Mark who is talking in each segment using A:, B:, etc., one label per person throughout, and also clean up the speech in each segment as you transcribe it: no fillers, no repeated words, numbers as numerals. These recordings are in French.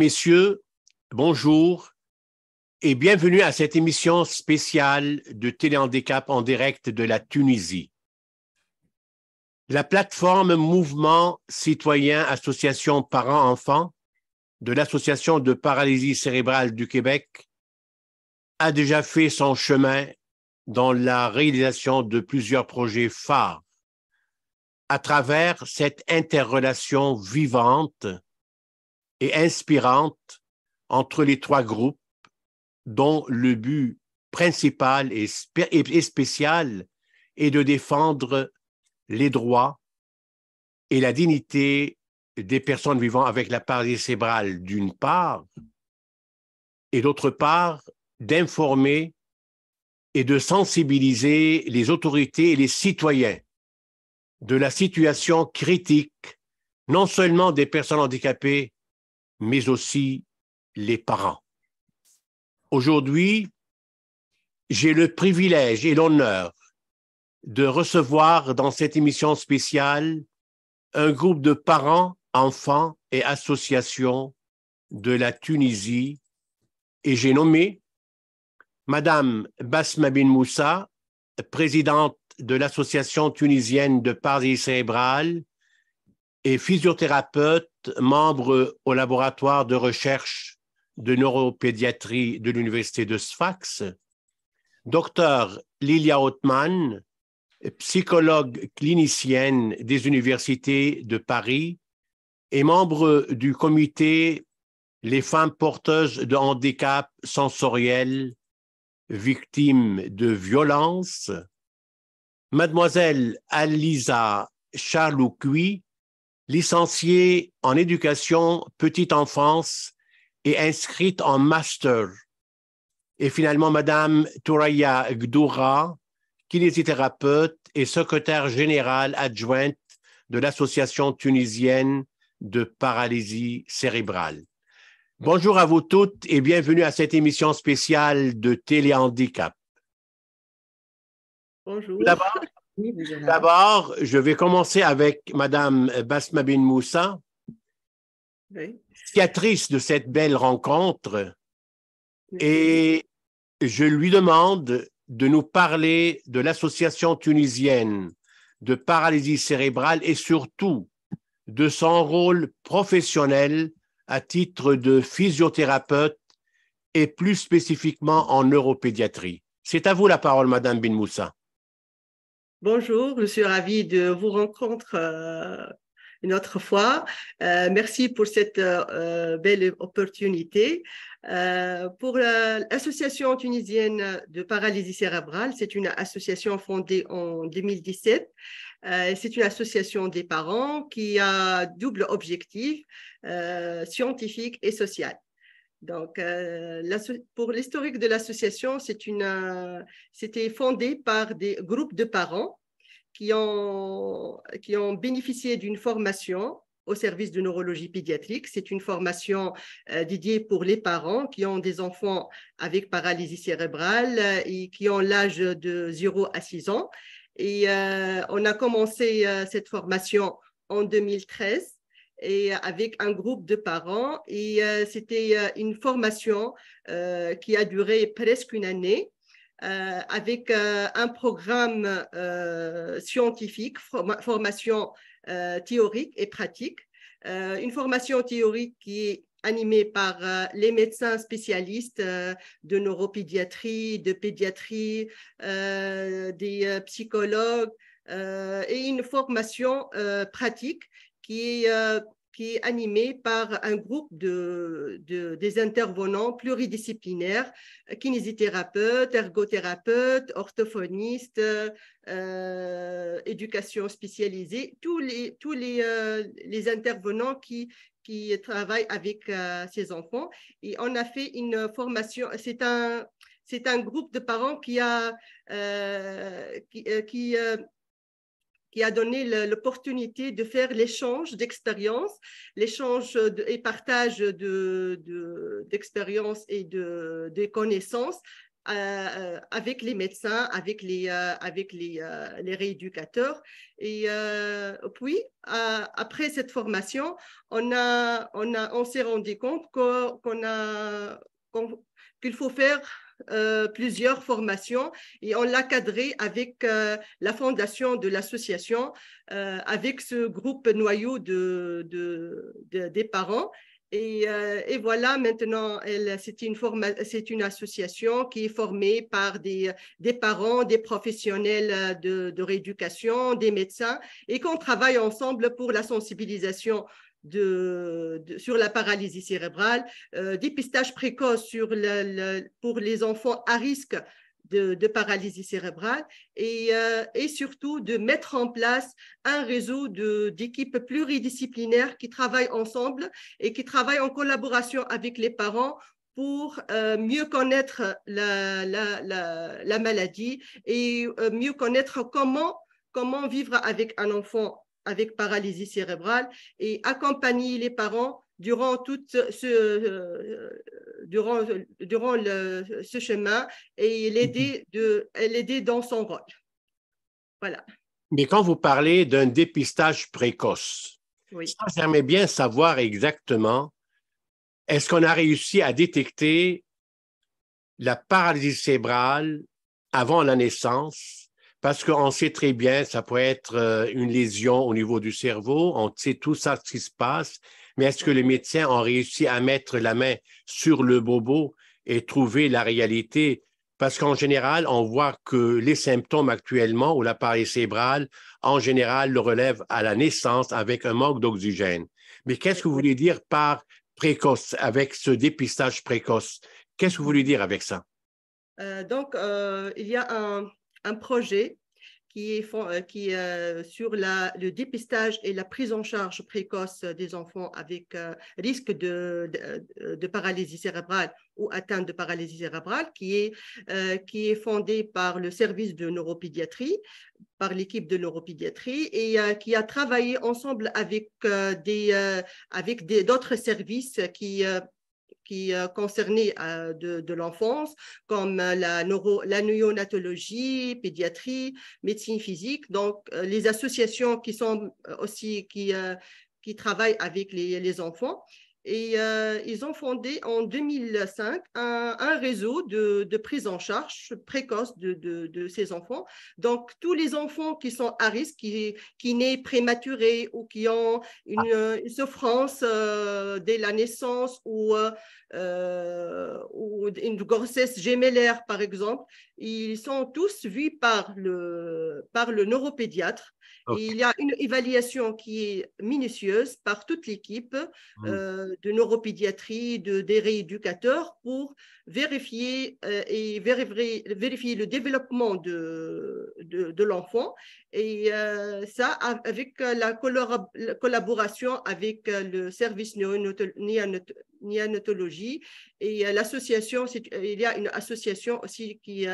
A: messieurs, bonjour et bienvenue à cette émission spéciale de Téléhandicap en direct de la Tunisie. La plateforme Mouvement Citoyen Association Parents-Enfants de l'Association de paralysie cérébrale du Québec a déjà fait son chemin dans la réalisation de plusieurs projets phares à travers cette interrelation vivante et inspirante entre les trois groupes dont le but principal et spécial est de défendre les droits et la dignité des personnes vivant avec la paralysie cérébrale d'une part, et d'autre part, d'informer et de sensibiliser les autorités et les citoyens de la situation critique, non seulement des personnes handicapées, mais aussi les parents. Aujourd'hui, j'ai le privilège et l'honneur de recevoir dans cette émission spéciale un groupe de parents, enfants et associations de la Tunisie, et j'ai nommé Madame Basma Bin Moussa, présidente de l'Association tunisienne de paralysie cérébrale et physiothérapeute, membre au laboratoire de recherche de neuropédiatrie de l'Université de Sfax, Dr Lilia Othman, psychologue clinicienne des universités de Paris et membre du comité Les femmes porteuses de handicap sensoriel victimes de violences, Mademoiselle Alisa Charloukoui, licenciée en éducation petite enfance et inscrite en master. Et finalement, Madame Touraya Gdoura, kinésithérapeute et secrétaire générale adjointe de l'Association tunisienne de paralysie cérébrale. Bonjour à vous toutes et bienvenue à cette émission spéciale de Téléhandicap.
B: Bonjour.
A: D'abord, je vais commencer avec Madame Basma Bin Moussa, initiatrice de cette belle rencontre, et je lui demande de nous parler de l'Association tunisienne de paralysie cérébrale et surtout de son rôle professionnel à titre de physiothérapeute et plus spécifiquement en neuropédiatrie. C'est à vous la parole, Madame Bin Moussa.
B: Bonjour, je suis ravie de vous rencontrer une autre fois. Merci pour cette belle opportunité. Pour l'Association tunisienne de paralysie cérébrale, c'est une association fondée en 2017. C'est une association des parents qui a double objectif, scientifique et social. Donc, pour l'historique de l'association, c'était fondé par des groupes de parents qui ont bénéficié d'une formation au service de neurologie pédiatrique. C'est une formation dédiée pour les parents qui ont des enfants avec paralysie cérébrale et qui ont l'âge de 0 à 6 ans. Et on a commencé cette formation en 2013. Et avec un groupe de parents. Et c'était une formation qui a duré presque une année avec un programme scientifique, formation théorique et pratique. Une formation théorique qui est animée par les médecins spécialistes de neuropédiatrie, de pédiatrie, des psychologues et une formation pratique qui est animé par un groupe des intervenants pluridisciplinaires, kinésithérapeutes, ergothérapeutes, orthophonistes, éducation spécialisée, tous les intervenants qui travaillent avec ces enfants. Et on a fait une formation, c'est un groupe de parents qui a donné l'opportunité de faire l'échange d'expériences, l'échange et partage d'expériences et de connaissances avec les médecins, avec les rééducateurs. Et puis, après cette formation, on s'est rendu compte qu'il faut faire plusieurs formations et on l'a cadré avec la fondation de l'association, avec ce groupe noyau des parents. Et voilà, maintenant, c'est une association qui est formée par des parents, des professionnels de rééducation, des médecins, et qu'on travaille ensemble pour la sensibilisation sur la paralysie cérébrale, dépistage précoce pour les enfants à risque de paralysie cérébrale et surtout de mettre en place un réseau d'équipes pluridisciplinaires qui travaillent ensemble et qui travaillent en collaboration avec les parents pour mieux connaître la maladie et mieux connaître comment vivre avec un enfant avec paralysie cérébrale et accompagner les parents durant ce chemin et l'aider dans son rôle. Voilà.
A: Mais quand vous parlez d'un dépistage précoce,
B: oui.
A: Ça, j'aimerais bien savoir exactement, est-ce qu'on a réussi à détecter la paralysie cérébrale avant la naissance? Parce qu'on sait très bien, ça peut être une lésion au niveau du cerveau, on sait tout ça, ce qui se passe, mais est-ce que les médecins ont réussi à mettre la main sur le bobo et trouver la réalité? Parce qu'en général, on voit que les symptômes actuellement ou la paralysie cérébrale, en général, le relèvent à la naissance avec un manque d'oxygène. Mais qu'est-ce que vous voulez dire par précoce, avec ce dépistage précoce? Qu'est-ce que vous voulez dire avec ça?
B: Il y a un projet qui est sur le dépistage et la prise en charge précoce des enfants avec risque de paralysie cérébrale ou atteinte de paralysie cérébrale, qui est fondé par le service de neuropédiatrie, par l'équipe de neuropédiatrie et qui a travaillé ensemble avec d'autres services qui concernés de l'enfance, comme la néonatologie, pédiatrie, médecine physique. Donc, les associations qui sont aussi qui travaillent avec les enfants. Et ils ont fondé en 2005 un réseau de prise en charge précoce de ces enfants. Donc, tous les enfants qui sont à risque, qui naissent prématurés ou qui ont une souffrance dès la naissance ou une grossesse gémellaire, par exemple, ils sont tous vus par le neuropédiatre. Okay. Et il y a une évaluation qui est minutieuse par toute l'équipe de neuropédiatrie, des rééducateurs pour vérifier le développement de l'enfant. Et ça, avec la collaboration avec le service néonatologie et l'association, il y a une association aussi qui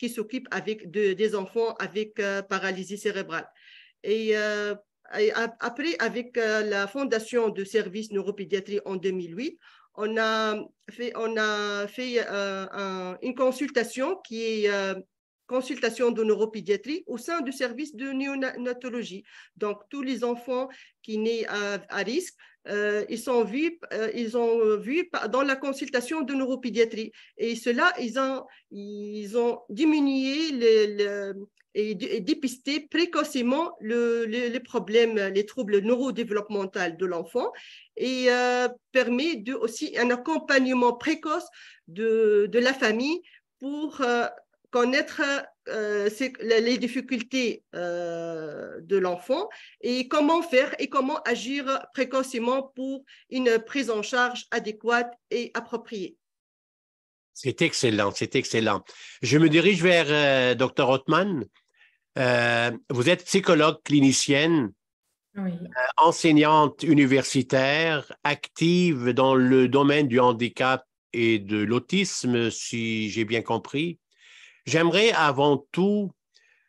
B: s'occupe des enfants avec paralysie cérébrale. Et après, avec la fondation de service neuropédiatrie en 2008, on a fait une consultation qui est consultation de neuropédiatrie au sein du service de néonatologie. Donc, tous les enfants qui naissent à risque, ils ont vu dans la consultation de neuropédiatrie. Et cela, ils ont diminué et dépister précocement les problèmes, les troubles neurodéveloppementaux de l'enfant et permet aussi un accompagnement précoce de la famille pour connaître les difficultés de l'enfant et comment faire et comment agir précocement pour une prise en charge adéquate et appropriée.
A: C'est excellent, c'est excellent. Je me dirige vers Dr. Othman. Vous êtes psychologue clinicienne,
C: oui.
A: Enseignante universitaire, active dans le domaine du handicap et de l'autisme, si j'ai bien compris. J'aimerais avant tout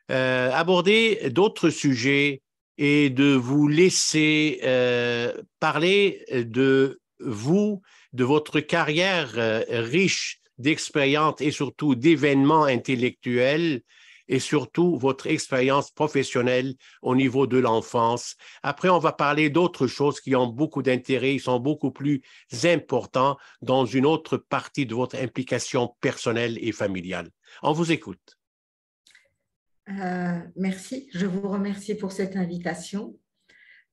A: aborder d'autres sujets et de vous laisser parler de vous, de votre carrière riche d'expériences et surtout d'événements intellectuels et surtout votre expérience professionnelle au niveau de l'enfance. Après, on va parler d'autres choses qui ont beaucoup d'intérêt, ils sont beaucoup plus importants dans une autre partie de votre implication personnelle et familiale. On vous écoute.
C: Merci, je vous remercie pour cette invitation.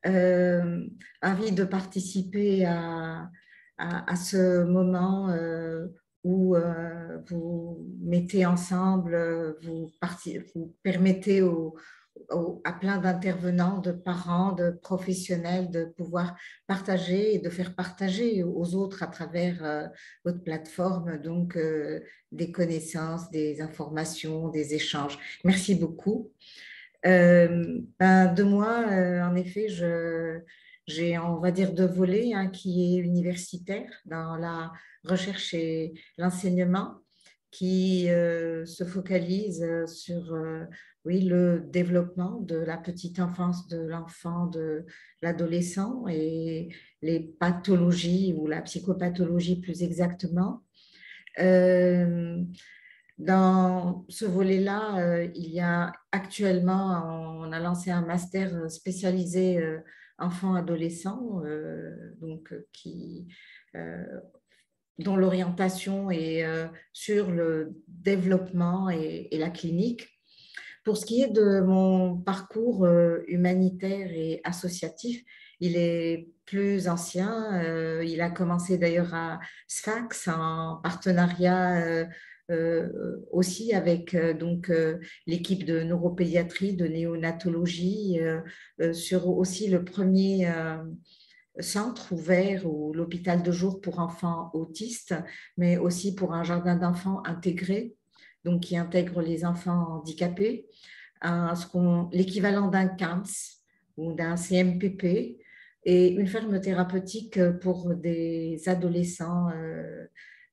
C: Envie de participer à ce moment où vous mettez ensemble, vous permettez à plein d'intervenants, de parents, de professionnels de pouvoir partager et de faire partager aux autres à travers votre plateforme donc des connaissances, des informations, des échanges. Merci beaucoup. De moi, en effet, j'ai, on va dire, deux volets, un qui est universitaire dans la recherche et l'enseignement, qui se focalise sur oui, le développement de la petite enfance, de l'enfant, de l'adolescent et les pathologies ou la psychopathologie plus exactement. Dans ce volet-là, il y a actuellement, on a lancé un master spécialisé enfants-adolescents, donc dont l'orientation est sur le développement et la clinique. Pour ce qui est de mon parcours humanitaire et associatif, il est plus ancien. Il a commencé d'ailleurs à Sfax en partenariat aussi avec donc l'équipe de neuropédiatrie, de néonatologie, sur aussi le premier centre ouvert ou l'hôpital de jour pour enfants autistes, mais aussi pour un jardin d'enfants intégré, donc qui intègre les enfants handicapés, l'équivalent d'un CAMS ou d'un CMPP, et une ferme thérapeutique pour des adolescents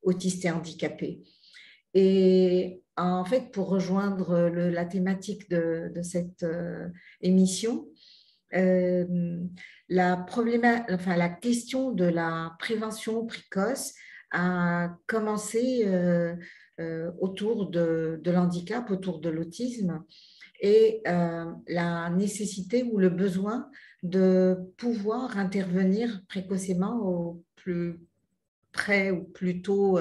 C: autistes et handicapés. Et en fait, pour rejoindre la thématique de cette émission, la question de la prévention précoce a commencé autour de l'handicap, autour de l'autisme, et la nécessité ou le besoin de pouvoir intervenir précocement au plus près ou plus tôt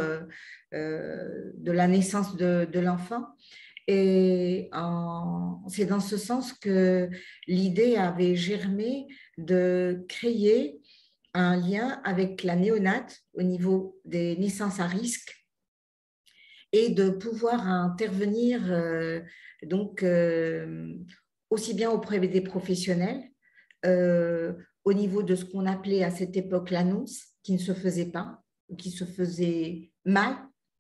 C: de la naissance de l'enfant. Et c'est dans ce sens que l'idée avait germé de créer un lien avec la néonate au niveau des naissances à risque et de pouvoir intervenir donc aussi bien auprès des professionnels au niveau de ce qu'on appelait à cette époque l'annonce, qui ne se faisait pas, ou qui se faisait mal,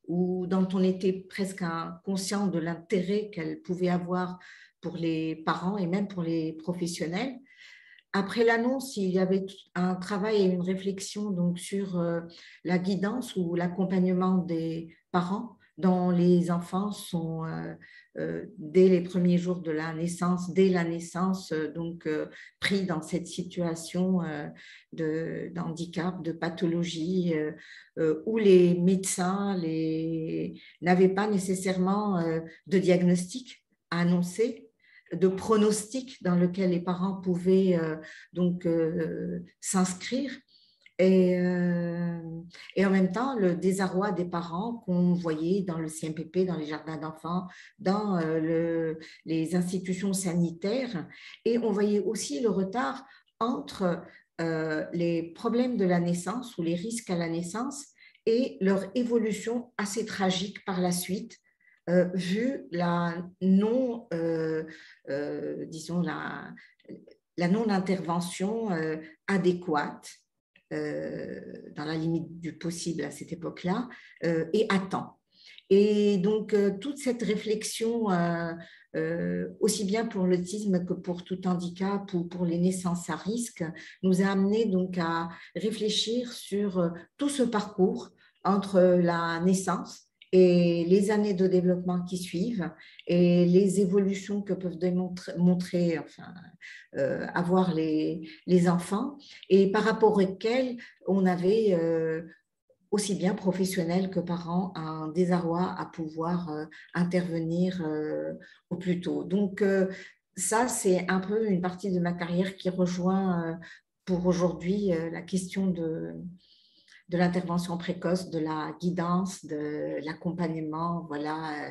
C: ou dont on était presque inconscient de l'intérêt qu'elle pouvait avoir pour les parents et même pour les professionnels. Après l'annonce, il y avait un travail et une réflexion donc, sur la guidance ou l'accompagnement des parents dont les enfants sont, dès les premiers jours de la naissance, dès la naissance, donc pris dans cette situation d'handicap, de pathologie, où les médecins n'avaient pas nécessairement de diagnostic à annoncer, de pronostic dans lequel les parents pouvaient donc s'inscrire. Et en même temps, le désarroi des parents qu'on voyait dans le CMPP, dans les jardins d'enfants, dans les institutions sanitaires. Et on voyait aussi le retard entre les problèmes de la naissance ou les risques à la naissance et leur évolution assez tragique par la suite, vu la disons la non-intervention adéquate dans la limite du possible à cette époque-là, et à temps. Et donc, toute cette réflexion, aussi bien pour l'autisme que pour tout handicap ou pour les naissances à risque, nous a amené donc à réfléchir sur tout ce parcours entre la naissance et les années de développement qui suivent et les évolutions que peuvent montrer, enfin, avoir les enfants, et par rapport auxquels on avait aussi bien professionnels que parents, un désarroi à pouvoir intervenir au plus tôt. Donc, ça, c'est un peu une partie de ma carrière qui rejoint pour aujourd'hui la question de l'intervention précoce, de la guidance, de l'accompagnement. Voilà,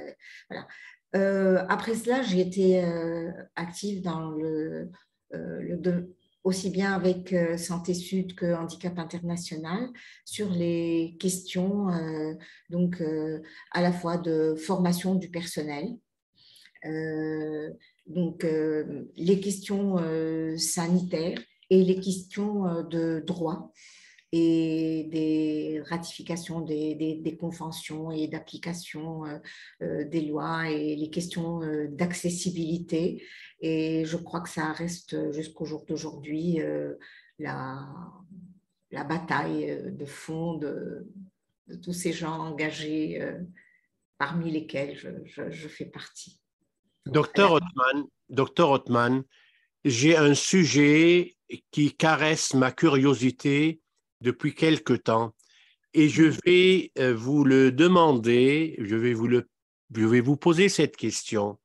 C: voilà. Après cela, j'ai été active dans aussi bien avec Santé Sud que Handicap International sur les questions donc, à la fois de formation du personnel, donc les questions sanitaires et les questions de droit et des ratifications des conventions et d'application des lois et les questions d'accessibilité. Et je crois que ça reste jusqu'au jour d'aujourd'hui la bataille de fond de tous ces gens engagés parmi lesquels je fais partie.
A: Docteur Othman, j'ai un sujet qui caresse ma curiosité depuis quelque temps et je vais vous le demander, je vais vous poser cette question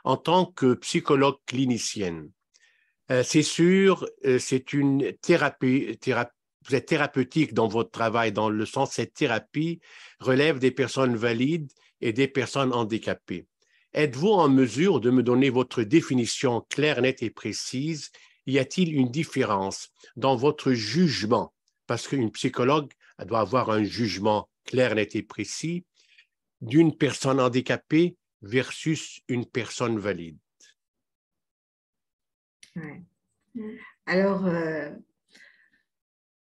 A: en tant que psychologue clinicienne. C'est sûr, c'est une thérapie, vous êtes thérapeutique dans votre travail, dans le sens cette thérapie relève des personnes valides et des personnes handicapées. Êtes-vous en mesure de me donner votre définition claire, nette et précise? Y a-t-il une différence dans votre jugement? Parce qu'une psychologue elle doit avoir un jugement clair, net et précis d'une personne handicapée versus une personne valide.
C: Ouais. Alors,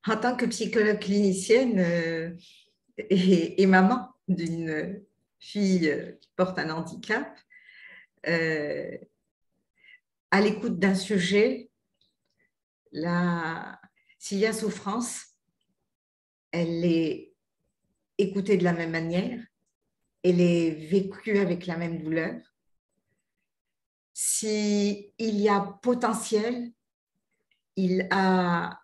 C: en tant que psychologue clinicienne et maman d'une fille qui porte un handicap, à l'écoute d'un sujet, s'il y a souffrance, elle est écoutée de la même manière, elle est vécue avec la même douleur. S'il y a potentiel, il a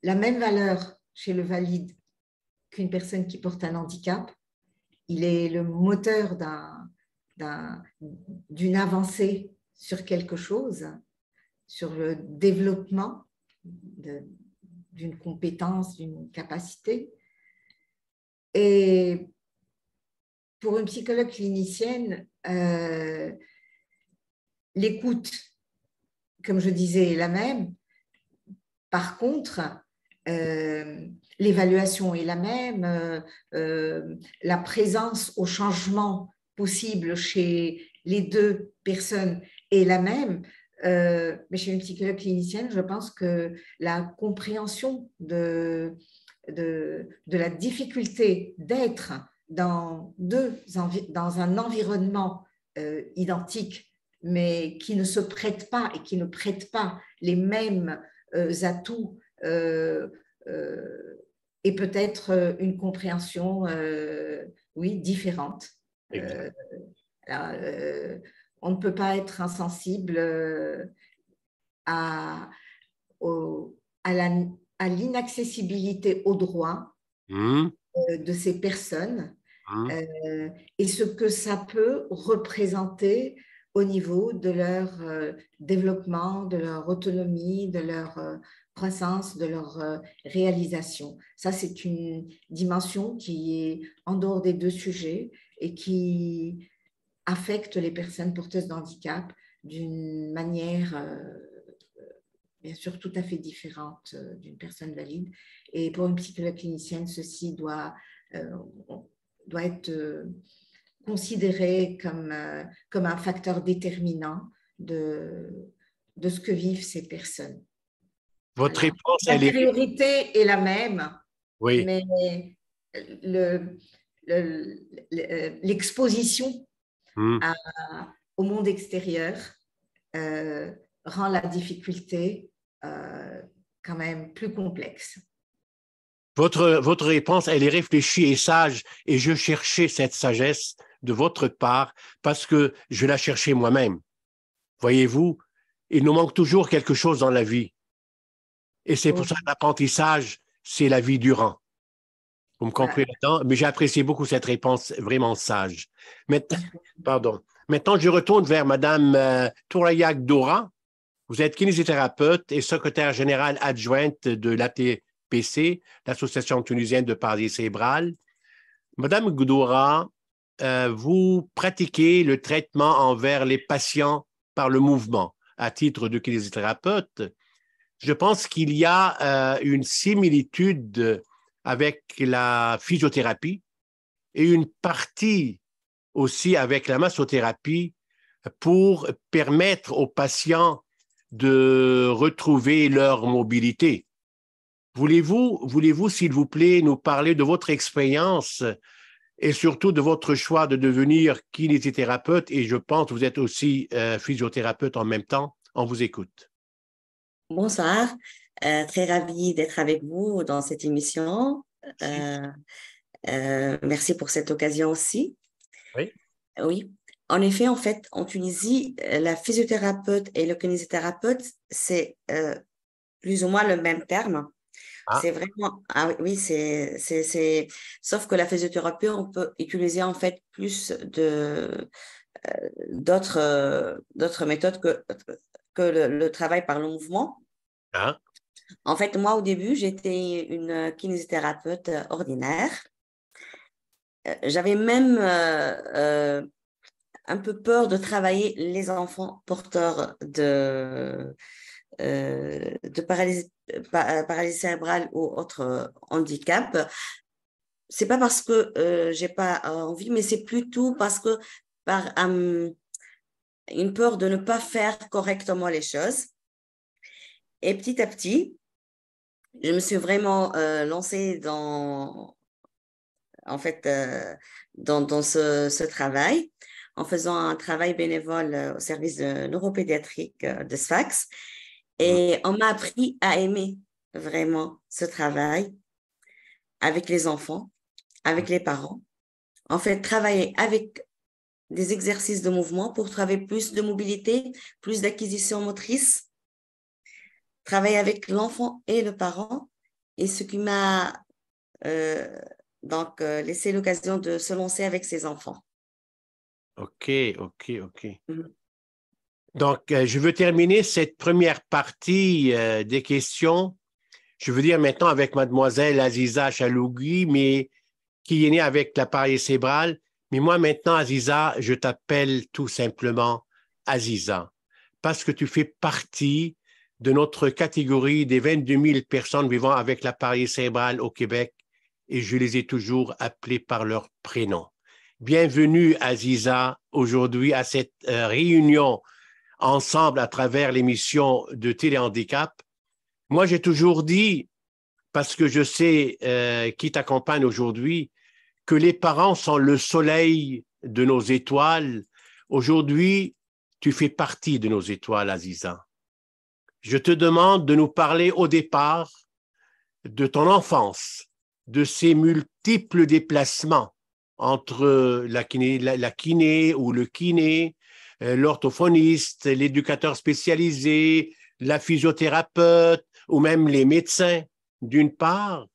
C: la même valeur chez le valide qu'une personne qui porte un handicap. Il est le moteur d'une avancée sur quelque chose, sur le développement d'une compétence, d'une capacité. Et pour une psychologue clinicienne, l'écoute, comme je disais, est la même. Par contre, l'évaluation est la même, la présence au changement possible chez les deux personnes est la même. Mais chez une psychologue clinicienne, je pense que la compréhension de la difficulté d'être dans un environnement identique, mais qui ne se prête pas et qui ne prête pas les mêmes atouts et peut-être une compréhension, oui, différente. On ne peut pas être insensible à l'inaccessibilité aux droits de ces personnes et ce que ça peut représenter au niveau de leur développement, de leur autonomie, de leur croissance, de leur réalisation. Ça, c'est une dimension qui est en dehors des deux sujets et qui affecte les personnes porteuses de handicap d'une manière bien sûr tout à fait différente d'une personne valide. Et pour une psychologue clinicienne, ceci doit être considéré comme un facteur déterminant de ce que vivent ces personnes.
A: Votre réponse,
C: l'intériorité est la même,
A: oui.
C: Mais l'exposition au monde extérieur rend la difficulté quand même plus complexe.
A: Votre réponse, elle est réfléchie et sage, et je cherchais cette sagesse de votre part parce que je la cherchais moi-même. Voyez-vous, il nous manque toujours quelque chose dans la vie. Et c'est pour ça que l'apprentissage, c'est la vie durant. Vous me comprenez là-dedans? Mais j'ai apprécié beaucoup cette réponse vraiment sage. Maintenant, pardon. Maintenant, je retourne vers Mme Tourayak Dora. Vous êtes kinésithérapeute et secrétaire générale adjointe de l'ATPC, l'Association tunisienne de paralysie cérébrale. Madame Goudoura, vous pratiquez le traitement envers les patients par le mouvement à titre de kinésithérapeute. Je pense qu'il y a une similitude avec la physiothérapie et une partie aussi avec la massothérapie pour permettre aux patients de retrouver leur mobilité. Voulez-vous, s'il vous plaît, nous parler de votre expérience et surtout de votre choix de devenir kinésithérapeute, et je pense que vous êtes aussi physiothérapeute en même temps. On vous écoute.
D: Bonsoir, très ravie d'être avec vous dans cette émission. Merci pour cette occasion aussi.
A: Oui.
D: Oui, en effet, en fait, en Tunisie, la physiothérapeute et le kinésithérapeute, c'est plus ou moins le même terme. C'est vraiment, oui, sauf que la physiothérapie, on peut utiliser en fait plus d'autres méthodes que le travail par le mouvement. En fait, moi, au début, j'étais une kinésithérapeute ordinaire. J'avais même un peu peur de travailler les enfants porteurs de paralysie cérébrale ou autre handicap. C'est pas parce que j'ai pas envie, mais c'est plutôt parce que par une peur de ne pas faire correctement les choses. Et petit à petit, je me suis vraiment lancée dans ce travail, en faisant un travail bénévole au service de neuropédiatrique de Sfax. Et on m'a appris à aimer vraiment ce travail avec les enfants, avec les parents. En fait, travailler avec des exercices de mouvement pour travailler plus de mobilité, plus d'acquisition motrice, travailler avec l'enfant et le parent, et ce qui m'a laissé l'occasion de se lancer avec ses enfants.
A: OK. Donc, je veux terminer cette première partie des questions. Je veux dire maintenant avec mademoiselle Aziza Chalougui, mais qui est née avec l'appareil cérébral. Mais moi maintenant, Aziza, je t'appelle tout simplement Aziza, parce que tu fais partie de notre catégorie des 22 000 personnes vivant avec l'appareil cérébral au Québec, et je les ai toujours appelées par leur prénom. Bienvenue, Aziza, aujourd'hui à cette réunion ensemble à travers l'émission de Téléhandicap. Moi, j'ai toujours dit, parce que je sais qui t'accompagne aujourd'hui, que les parents sont le soleil de nos étoiles. Aujourd'hui, tu fais partie de nos étoiles, Aziza. Je te demande de nous parler au départ de ton enfance, de ces multiples déplacements entre la kiné ou le kiné, l'orthophoniste, l'éducateur spécialisé, la physiothérapeute ou même les médecins, d'une part,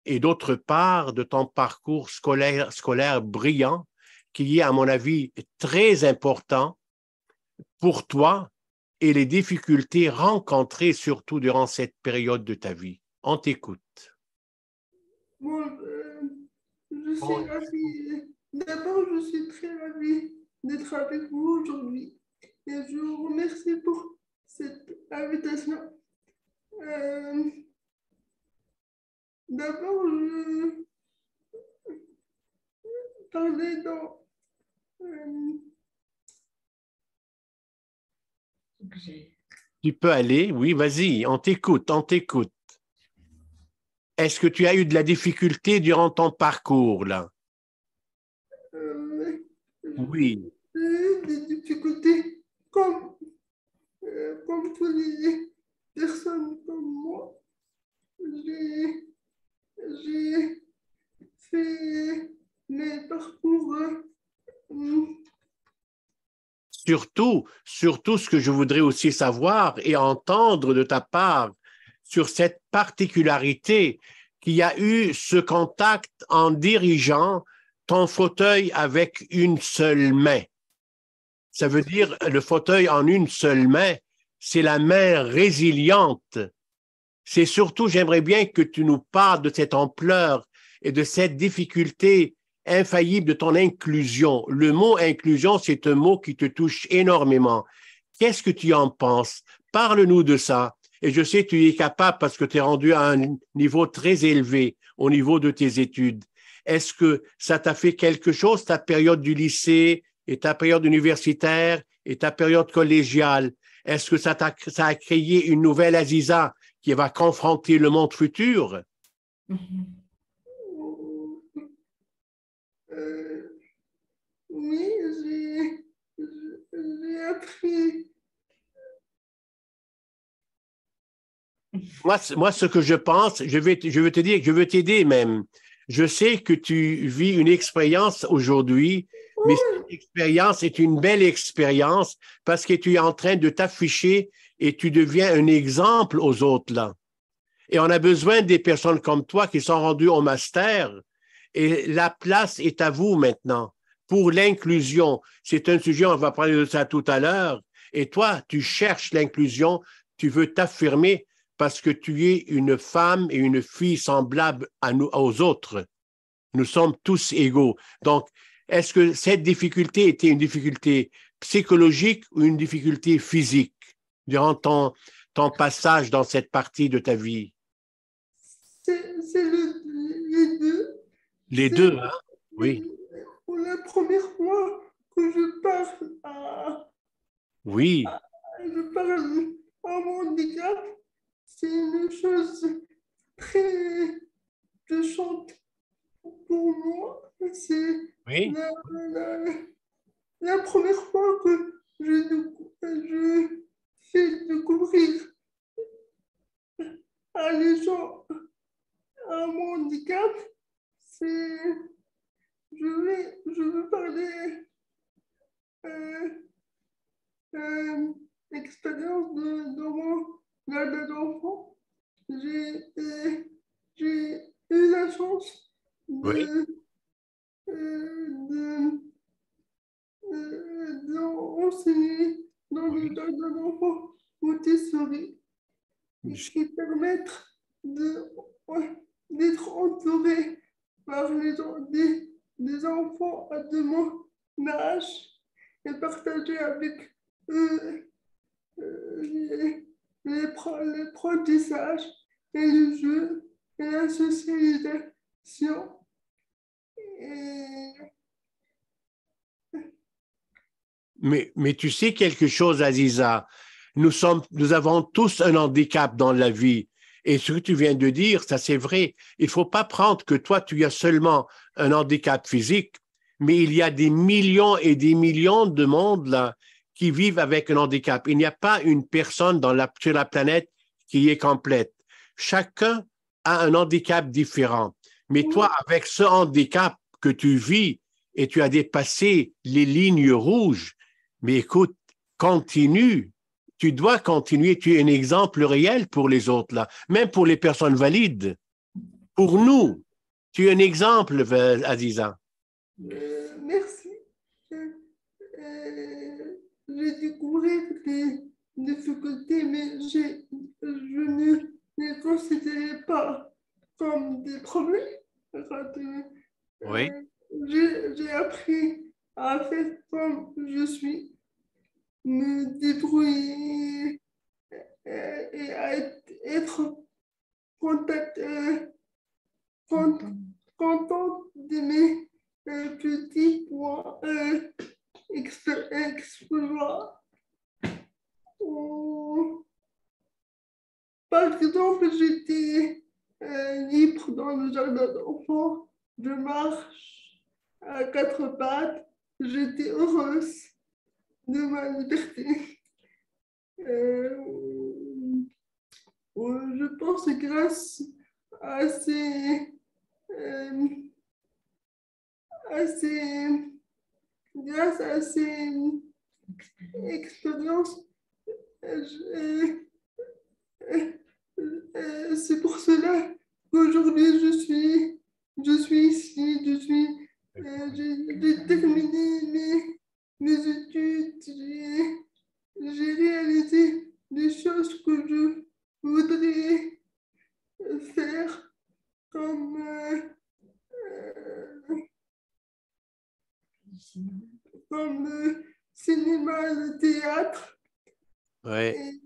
A: et d'autre part, de ton parcours scolaire brillant, qui est, à mon avis, très important pour toi et les difficultés rencontrées surtout durant cette période de ta vie. On t'écoute.
E: Bon, je suis ravie. D'abord, je suis très ravie d'être avec vous aujourd'hui. Et je vous remercie pour cette invitation. D'abord, je parlais dans...
A: Tu peux aller, oui, vas-y, on t'écoute. Est-ce que tu as eu de la difficulté durant ton parcours, là? Oui.
E: Des difficultés comme toutes les personnes comme moi. J'ai fait mes parcours.
A: Surtout, ce que je voudrais aussi savoir et entendre de ta part sur cette particularité qu'il y a eu ce contact en dirigeant ton fauteuil avec une seule main. Ça veut dire le fauteuil en une seule main, c'est la main résiliente. C'est surtout, j'aimerais bien que tu nous parles de cette ampleur et de cette difficulté infaillible de ton inclusion. Le mot inclusion, c'est un mot qui te touche énormément. Qu'est-ce que tu en penses? Parle-nous de ça. Et je sais que tu es capable parce que tu es rendu à un niveau très élevé au niveau de tes études. Est-ce que ça t'a fait quelque chose, ta période du lycée et ta période universitaire et ta période collégiale? Est-ce que ça a créé une nouvelle Aziza qui va confronter le monde futur?
E: Oui, j'ai appris.
A: Moi, ce que je pense, je veux te dire que je veux t'aider même. Je sais que tu vis une expérience aujourd'hui, mais cette expérience est une belle expérience parce que tu es en train de t'afficher et tu deviens un exemple aux autres là. Et on a besoin des personnes comme toi qui sont rendues au master. Et la place est à vous maintenant pour l'inclusion. C'est un sujet, on va parler de ça tout à l'heure. Et toi, tu cherches l'inclusion, tu veux t'affirmer parce que tu es une femme et une fille semblable à nous, aux autres. Nous sommes tous égaux. Donc, est-ce que cette difficulté était une difficulté psychologique ou une difficulté physique durant ton passage dans cette partie de ta vie?
E: C'est les deux.
A: Les deux, hein? Oui.
E: Pour la première fois que je parle
A: Oui.
E: je parle à mon handicap, c'est une chose très touchante pour moi. C'est
A: Oui.
E: la première fois que je fais découvrir à les gens à mon handicap. C'est je veux parler expérience de mon jardin d'enfant. J'ai eu la chance
A: Oui.
E: d'enseigner dans le jardin d'enfants Montessori qui permettent d'être entouré par des enfants de mon âge et partager avec eux l'apprentissage et le jeu et la socialisation.
A: Mais tu sais quelque chose, Aziza, nous avons tous un handicap dans la vie. Et ce que tu viens de dire, ça c'est vrai. Il ne faut pas prendre que toi, tu as seulement un handicap physique, mais il y a des millions et des millions de monde là qui vivent avec un handicap. Il n'y a pas une personne sur la planète qui est complète. Chacun a un handicap différent. Mais toi, avec ce handicap que tu vis et tu as dépassé les lignes rouges, mais écoute, continue. Tu dois continuer. Tu es un exemple réel pour les autres, là, même pour les personnes valides. Pour nous, tu es un exemple, Aziza.
E: Merci. J'ai découvert des difficultés, mais je ne les considérais pas comme des problèmes.
A: Oui.
E: J'ai appris à faire comme je suis, me débrouiller et à être contente de mes petits points exploits. Par exemple, j'étais libre dans le jardin d'enfants, je marche à quatre pattes, j'étais heureuse de ma liberté. Je pense que grâce à ces expériences, c'est pour cela qu'aujourd'hui je suis ici, j'ai terminé mes études, j'ai réalisé des choses que je voudrais faire comme le cinéma, le théâtre.
A: Ouais.
E: Et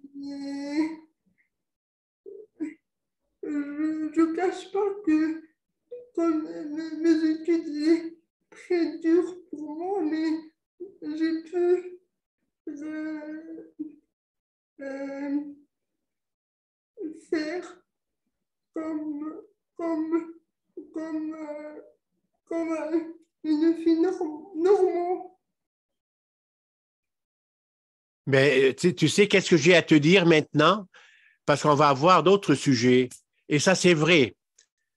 E: je ne cache pas que comme mes études étaient très dures pour moi, mais j'ai pu faire comme, comme, comme, comme une fille normale.
A: Mais tu sais qu'est-ce que j'ai à te dire maintenant? Parce qu'on va avoir d'autres sujets. Et ça, c'est vrai.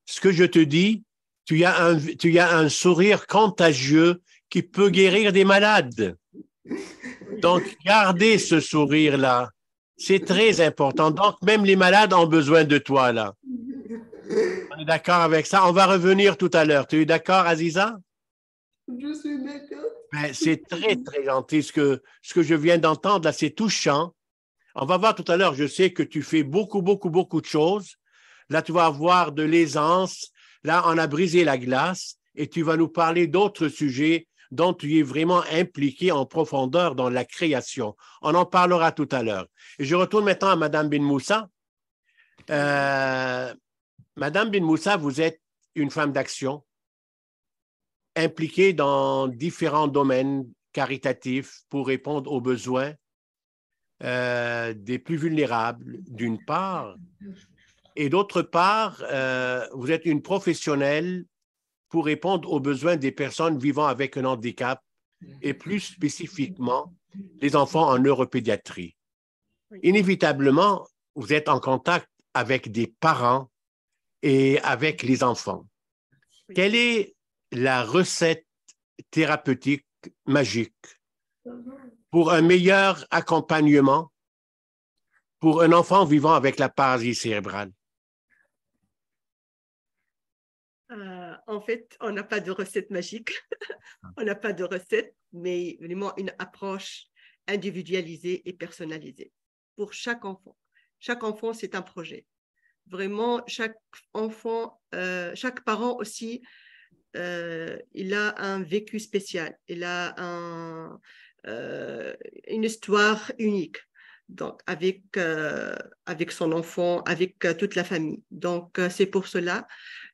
A: Ce que je te dis, tu as un sourire contagieux qui peut guérir des malades. Donc, gardez ce sourire-là. C'est très important. Donc, même les malades ont besoin de toi, là. On est d'accord avec ça? On va revenir tout à l'heure. Tu es d'accord, Aziza?
E: Je suis d'accord.
A: Ben, c'est très, très gentil. Ce que je viens d'entendre, là, c'est touchant. On va voir tout à l'heure. Je sais que tu fais beaucoup, beaucoup, beaucoup de choses. Là, tu vas avoir de l'aisance. Là, on a brisé la glace et tu vas nous parler d'autres sujets dont tu es vraiment impliqué en profondeur dans la création. On en parlera tout à l'heure. Et je retourne maintenant à Mme Ben Moussa. Madame Ben Moussa, vous êtes une femme d'action impliquée dans différents domaines caritatifs pour répondre aux besoins des plus vulnérables, d'une part, et d'autre part, vous êtes une professionnelle pour répondre aux besoins des personnes vivant avec un handicap et plus spécifiquement les enfants en neuropédiatrie. Inévitablement, vous êtes en contact avec des parents et avec les enfants. Quelle est la recette thérapeutique magique pour un meilleur accompagnement pour un enfant vivant avec la paralysie cérébrale?
B: En fait, on n'a pas de recette magique. On n'a pas de recette, mais vraiment une approche individualisée et personnalisée pour chaque enfant. Chaque enfant, c'est un projet. Vraiment, chaque enfant, chaque parent aussi, il a un vécu spécial. Il a une histoire unique. Donc, avec son enfant, avec toute la famille. Donc, c'est pour cela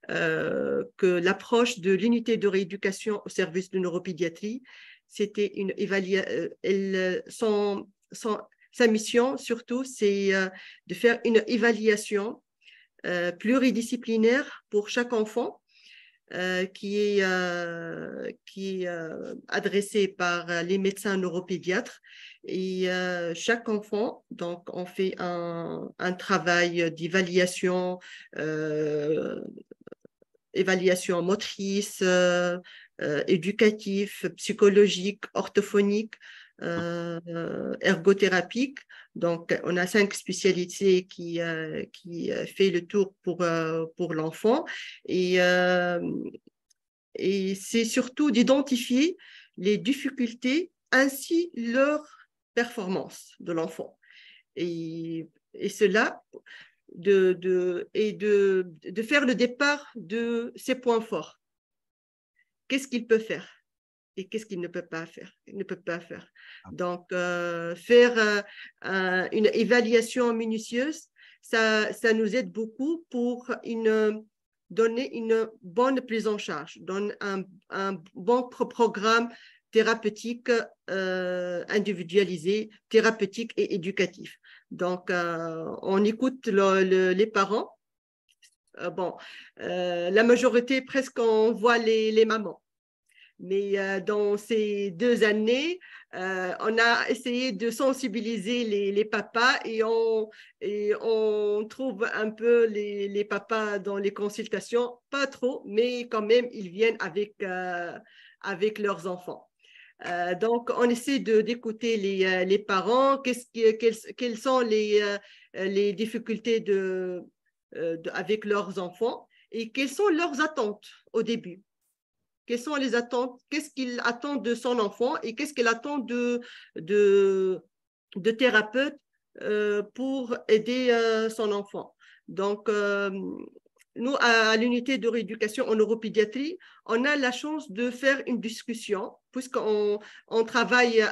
B: que l'approche de l'unité de rééducation au service de neuropédiatrie, c'était une sa mission surtout, c'est de faire une évaluation pluridisciplinaire pour chaque enfant qui est adressée par les médecins neuropédiatres. Et chaque enfant, donc, on fait un travail d'évaluation, évaluation motrice, éducatif, psychologique, orthophonique, ergothérapique. Donc, on a 5 spécialités qui fait le tour pour l'enfant. Et c'est surtout d'identifier les difficultés ainsi leur performance de l'enfant. Et cela, de faire le départ de ses points forts. Qu'est-ce qu'il peut faire et qu'est-ce qu'il ne peut pas faire. Donc, faire une évaluation minutieuse, ça nous aide beaucoup pour donner une bonne prise en charge, donner un bon programme thérapeutique individualisé, thérapeutique et éducatif. Donc, on écoute les parents. La majorité, presque, on voit les mamans. Mais dans ces 2 années, on a essayé de sensibiliser les papas et on trouve un peu les papas dans les consultations, pas trop, mais quand même, ils viennent avec leurs enfants. Donc, on essaie d'écouter les parents, quelles sont les difficultés avec leurs enfants. et quelles sont leurs attentes au début. Quelles sont les attentes? Qu'est-ce qu'il attend de son enfant et qu'est-ce qu'il attend de thérapeute pour aider son enfant. Donc, nous, à l'unité de rééducation en neuropédiatrie, on a la chance de faire une discussion, puisqu'on travaille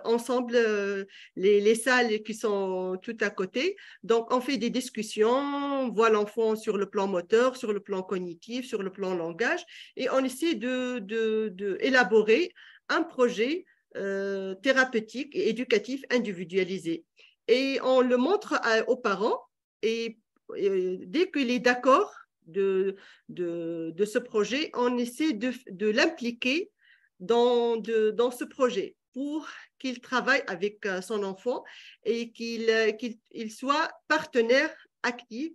B: ensemble, les salles qui sont tout à côté. Donc, on fait des discussions, on voit l'enfant sur le plan moteur, sur le plan cognitif, sur le plan langage, et on essaie d'élaborer un projet thérapeutique et éducatif individualisé. Et on le montre aux parents, et dès qu'il est d'accord de ce projet, on essaie de l'impliquer dans ce projet pour qu'il travaille avec son enfant et qu'il soit partenaire actif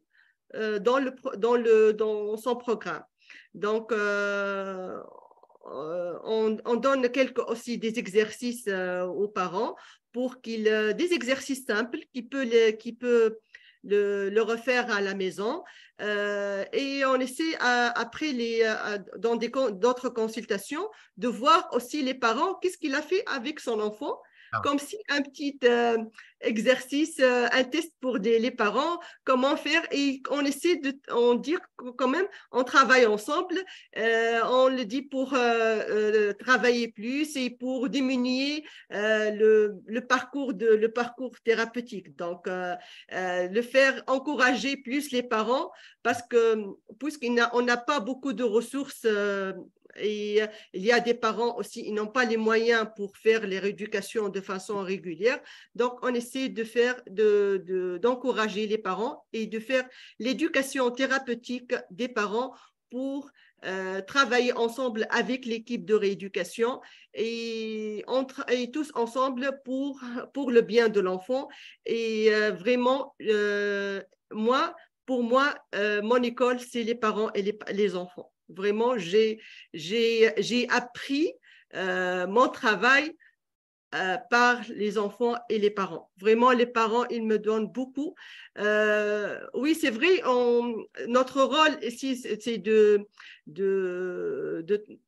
B: dans son programme. Donc, on donne aussi des exercices aux parents pour des exercices simples qui peut le refaire à la maison. Et on essaie après dans d'autres consultations de voir aussi les parents, qu'est-ce qu'il a fait avec son enfant, comme si un petit exercice, un test pour les parents, comment faire, et on essaie on dit quand même, on travaille ensemble, on le dit pour travailler plus et pour diminuer le parcours thérapeutique. Donc, le faire encourager plus les parents, parce que puisqu'on n'a pas beaucoup de ressources et il y a des parents aussi, ils n'ont pas les moyens pour faire les rééducations de façon régulière. Donc, on essaie d'encourager les parents et de faire l'éducation thérapeutique des parents pour travailler ensemble avec l'équipe de rééducation et tous ensemble pour le bien de l'enfant. Et vraiment, pour moi, mon école, c'est les parents et les enfants. Vraiment, j'ai appris mon travail par les enfants et les parents. Vraiment, les parents, ils me donnent beaucoup. Oui, c'est vrai, notre rôle ici, c'est de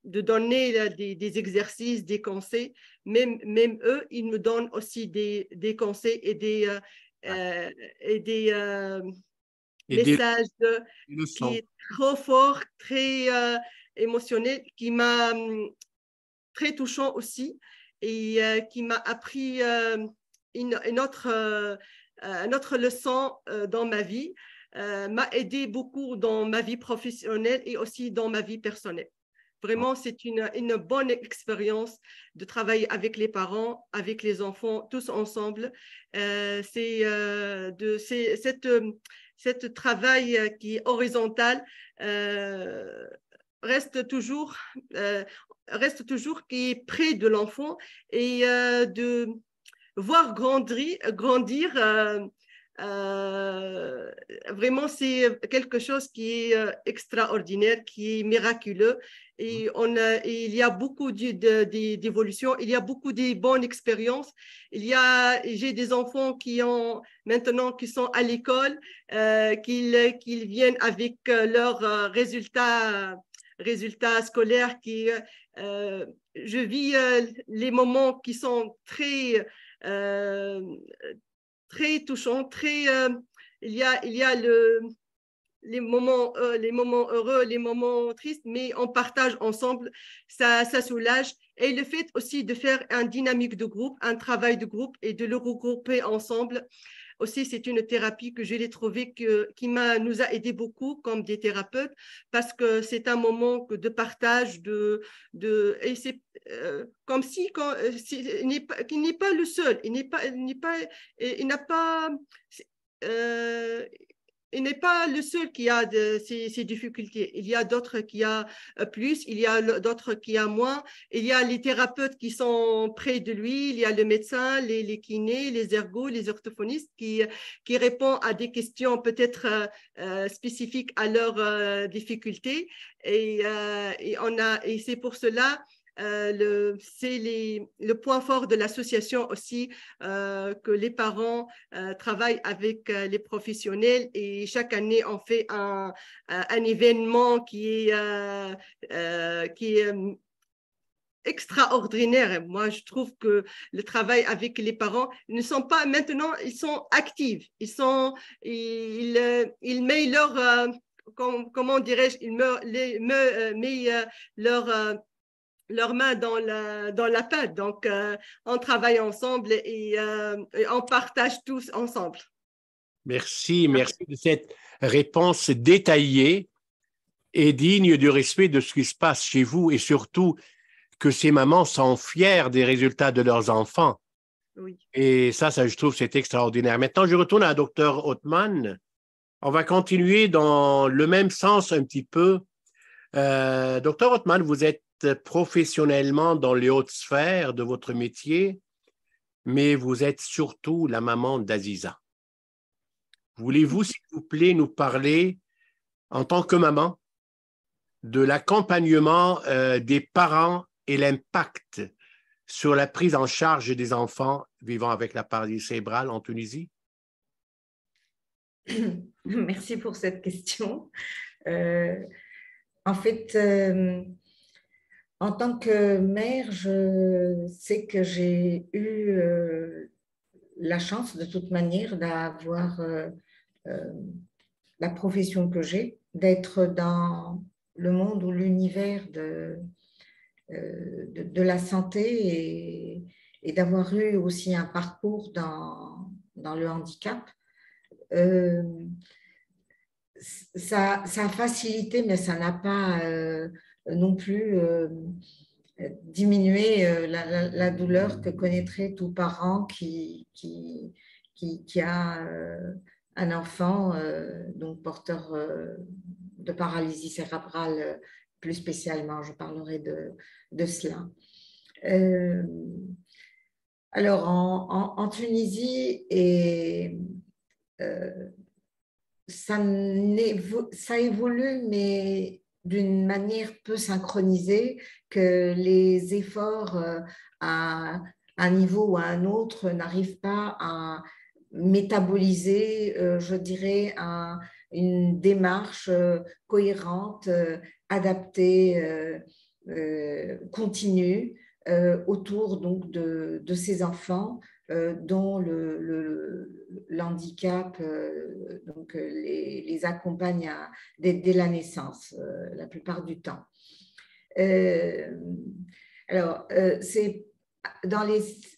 B: donner des exercices, des conseils. Même eux, ils me donnent aussi des conseils et des messages qui est trop fort, très émotionnel, qui m'a très touchant aussi, et qui m'a appris une autre leçon dans ma vie, m'a aidé beaucoup dans ma vie professionnelle et aussi dans ma vie personnelle. Vraiment, c'est une bonne expérience de travailler avec les parents, avec les enfants, tous ensemble. Cette travail qui est horizontal reste toujours qui est près de l'enfant, et de voir grandir vraiment, c'est quelque chose qui est extraordinaire, qui est miraculeux. Et il y a beaucoup d'évolution, il y a beaucoup de bonnes expériences. J'ai des enfants qui sont à l'école, qu'ils viennent avec leurs résultats scolaires. Je vis les moments qui sont très touchants, il y a les moments heureux, les moments tristes, mais on partage ensemble, ça soulage. Et le fait aussi de faire une dynamique de groupe, un travail de groupe et de le regrouper ensemble, aussi, c'est une thérapie que je l'ai trouvée qui nous a aidé beaucoup comme des thérapeutes, parce que c'est un moment de partage, et c'est comme si il n'est pas le seul, il n'est pas le seul qui a ces difficultés. Il y a d'autres qui a plus, il y a d'autres qui a moins. Il y a les thérapeutes qui sont près de lui, il y a le médecin, les kinés, les ergos, les orthophonistes qui répondent à des questions peut-être spécifiques à leurs difficultés. Et c'est pour cela c'est le point fort de l'association aussi, que les parents travaillent avec les professionnels et chaque année, on fait un événement qui est extraordinaire. Moi, je trouve que le travail avec les parents ne sont pas maintenant, ils sont actifs, ils mettent leur, comment dirais-je, ils mettent leurs mains dans la pâte. Donc, on travaille ensemble et on partage tous ensemble.
A: Merci de cette réponse détaillée et digne du respect de ce qui se passe chez vous et surtout que ces mamans sont fières des résultats de leurs enfants.
B: Oui.
A: Et ça, je trouve, c'est extraordinaire. Maintenant, je retourne à Dr. Othman. On va continuer dans le même sens un petit peu. Dr. Othman, vous êtes professionnellement dans les hautes sphères de votre métier, mais vous êtes surtout la maman d'Aziza. Voulez-vous, s'il vous plaît, nous parler, en tant que maman, de l'accompagnement des parents et l'impact sur la prise en charge des enfants vivant avec la paralysie cérébrale en Tunisie?
C: Merci pour cette question. En fait, en tant que mère, je sais que j'ai eu la chance de toute manière d'avoir la profession que j'ai, d'être dans le monde ou l'univers de la santé et d'avoir eu aussi un parcours dans le handicap. Ça a facilité, mais ça n'a pas non plus diminué la douleur que connaîtrait tout parent qui a un enfant donc porteur de paralysie cérébrale, plus spécialement, je parlerai de cela. Alors, en Tunisie, ça évolue, mais d'une manière peu synchronisée, que les efforts à un niveau ou à un autre n'arrivent pas à métaboliser, je dirais, une démarche cohérente, adaptée, continue autour donc de ces enfants dont l'handicap donc, les accompagne dès la naissance la plupart du temps. Alors,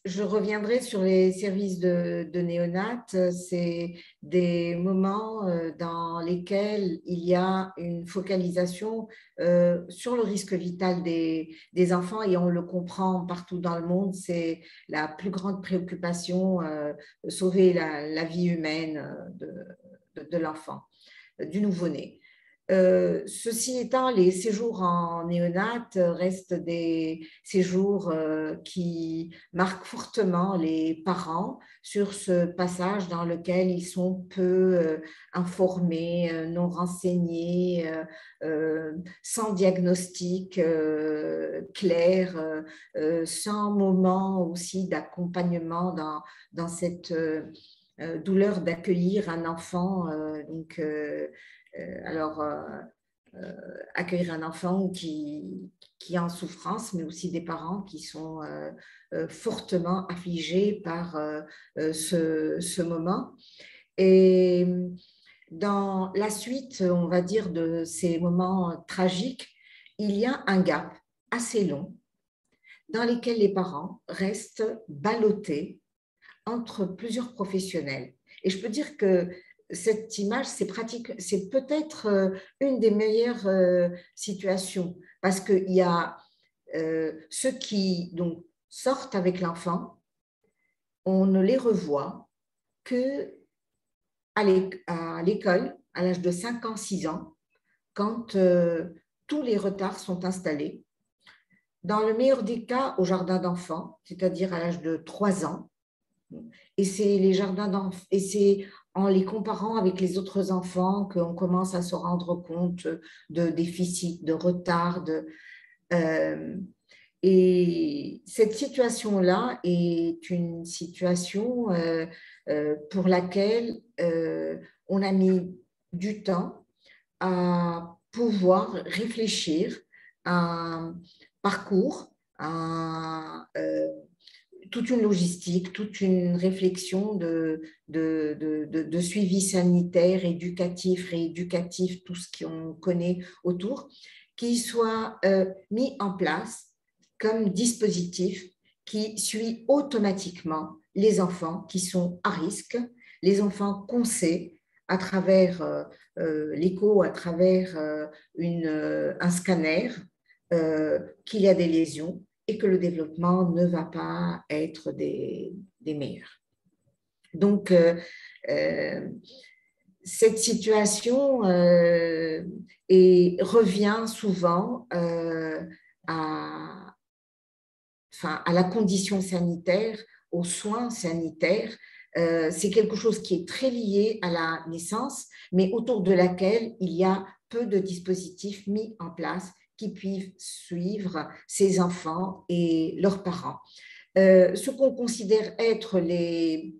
C: je reviendrai sur les services de néonates. C'est des moments dans lesquels il y a une focalisation sur le risque vital des enfants et on le comprend partout dans le monde. C'est la plus grande préoccupation, sauver la vie humaine de l'enfant, du nouveau-né. Ceci étant, les séjours en néonat restent des séjours qui marquent fortement les parents sur ce passage dans lequel ils sont peu informés, non renseignés, sans diagnostic clair, sans moment aussi d'accompagnement dans cette douleur d'accueillir un enfant. Accueillir un enfant qui est en souffrance, mais aussi des parents qui sont fortement affligés par ce moment. Et dans la suite, on va dire, de ces moments tragiques, il y a un gap assez long dans lequel les parents restent ballottés entre plusieurs professionnels. Et je peux dire que cette image, c'est peut-être une des meilleures situations parce qu'il y a ceux qui donc, sortent avec l'enfant, on ne les revoit qu'à l'école, à l'âge de 5 ans, 6 ans, quand tous les retards sont installés. Dans le meilleur des cas, au jardin d'enfants, c'est-à-dire à l'âge de 3 ans. Et c'est les jardins d'enfants, et c'est en les comparant avec les autres enfants qu'on commence à se rendre compte de déficit, de retard. Et cette situation-là est une situation pour laquelle on a mis du temps à pouvoir réfléchir à un parcours, à toute une logistique, toute une réflexion de suivi sanitaire, éducatif, rééducatif, tout ce qu'on connaît autour, qui soit mis en place comme dispositif qui suit automatiquement les enfants qui sont à risque, les enfants qu'on sait à travers l'écho, à travers un scanner, qu'il y a des lésions et que le développement ne va pas être des meilleurs. Donc, cette situation revient souvent à la condition sanitaire, aux soins sanitaires. C'est quelque chose qui est très lié à la naissance, mais autour de laquelle il y a peu de dispositifs mis en place qui puissent suivre ces enfants et leurs parents. Ce qu'on considère être les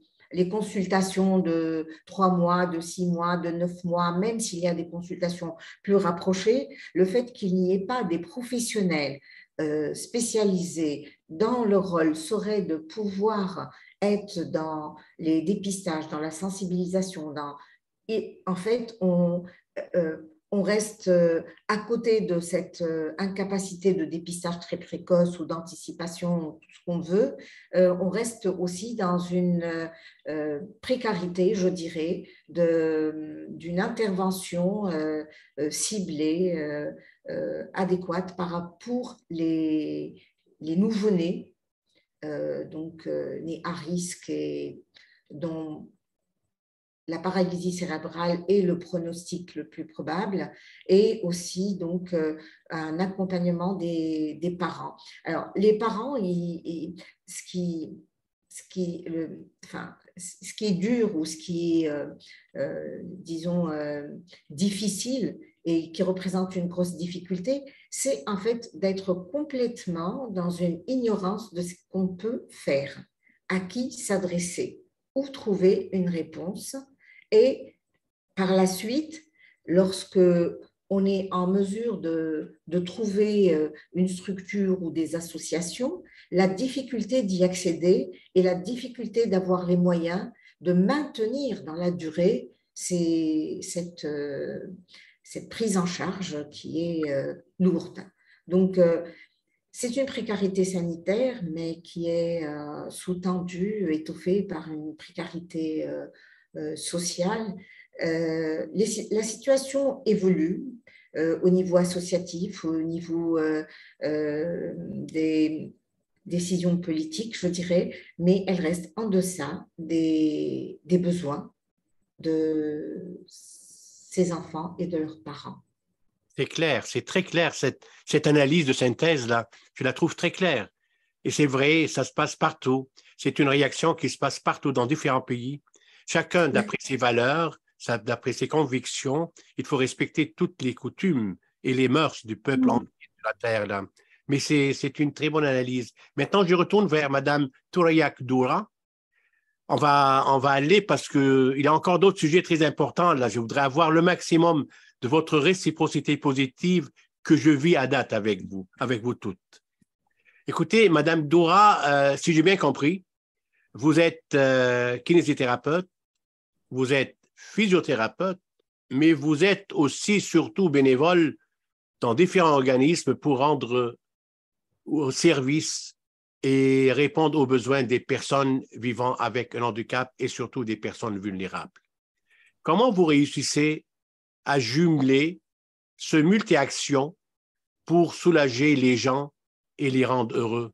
C: consultations de 3 mois, de 6 mois, de 9 mois, même s'il y a des consultations plus rapprochées, le fait qu'il n'y ait pas des professionnels spécialisés dans leur rôle serait de pouvoir être dans les dépistages, dans la sensibilisation. Et en fait, on reste à côté de cette incapacité de dépistage très précoce ou d'anticipation, tout ce qu'on veut. On reste aussi dans une précarité, je dirais, d'une intervention ciblée, adéquate pour les nouveau-nés, nés à risque et dont la paralysie cérébrale est le pronostic le plus probable, et aussi donc un accompagnement des parents. Alors, les parents, ce qui est dur ou ce qui est, disons, difficile et qui représente une grosse difficulté, c'est en fait d'être complètement dans une ignorance de ce qu'on peut faire, à qui s'adresser, où trouver une réponse. Et par la suite, lorsque on est en mesure de trouver une structure ou des associations, la difficulté d'y accéder et la difficulté d'avoir les moyens de maintenir dans la durée cette prise en charge qui est lourde. Donc, c'est une précarité sanitaire, mais qui est sous-tendue, étoffée par une précarité sociale. La situation évolue au niveau associatif, au niveau des décisions politiques, je dirais, mais elle reste en deçà des besoins de ces enfants et de leurs parents.
A: C'est clair, c'est très clair, cette analyse de synthèse-là, je la trouve très claire. Et c'est vrai, ça se passe partout. C'est une réaction qui se passe partout dans différents pays. Chacun, d'après ses valeurs, d'après ses convictions, il faut respecter toutes les coutumes et les mœurs du peuple entier de la Terre. Là. Mais c'est une très bonne analyse. Maintenant, je retourne vers Mme Tourayak Doura. On va aller parce qu'il y a encore d'autres sujets très importants. Là, je voudrais avoir le maximum de votre réciprocité positive que je vis à date avec vous toutes. Écoutez, Mme Doura, si j'ai bien compris, vous êtes kinésithérapeute, vous êtes physiothérapeute, mais vous êtes aussi surtout bénévole dans différents organismes pour rendre service et répondre aux besoins des personnes vivant avec un handicap et surtout des personnes vulnérables. Comment vous réussissez à jumeler ce multi-action pour soulager les gens et les rendre heureux?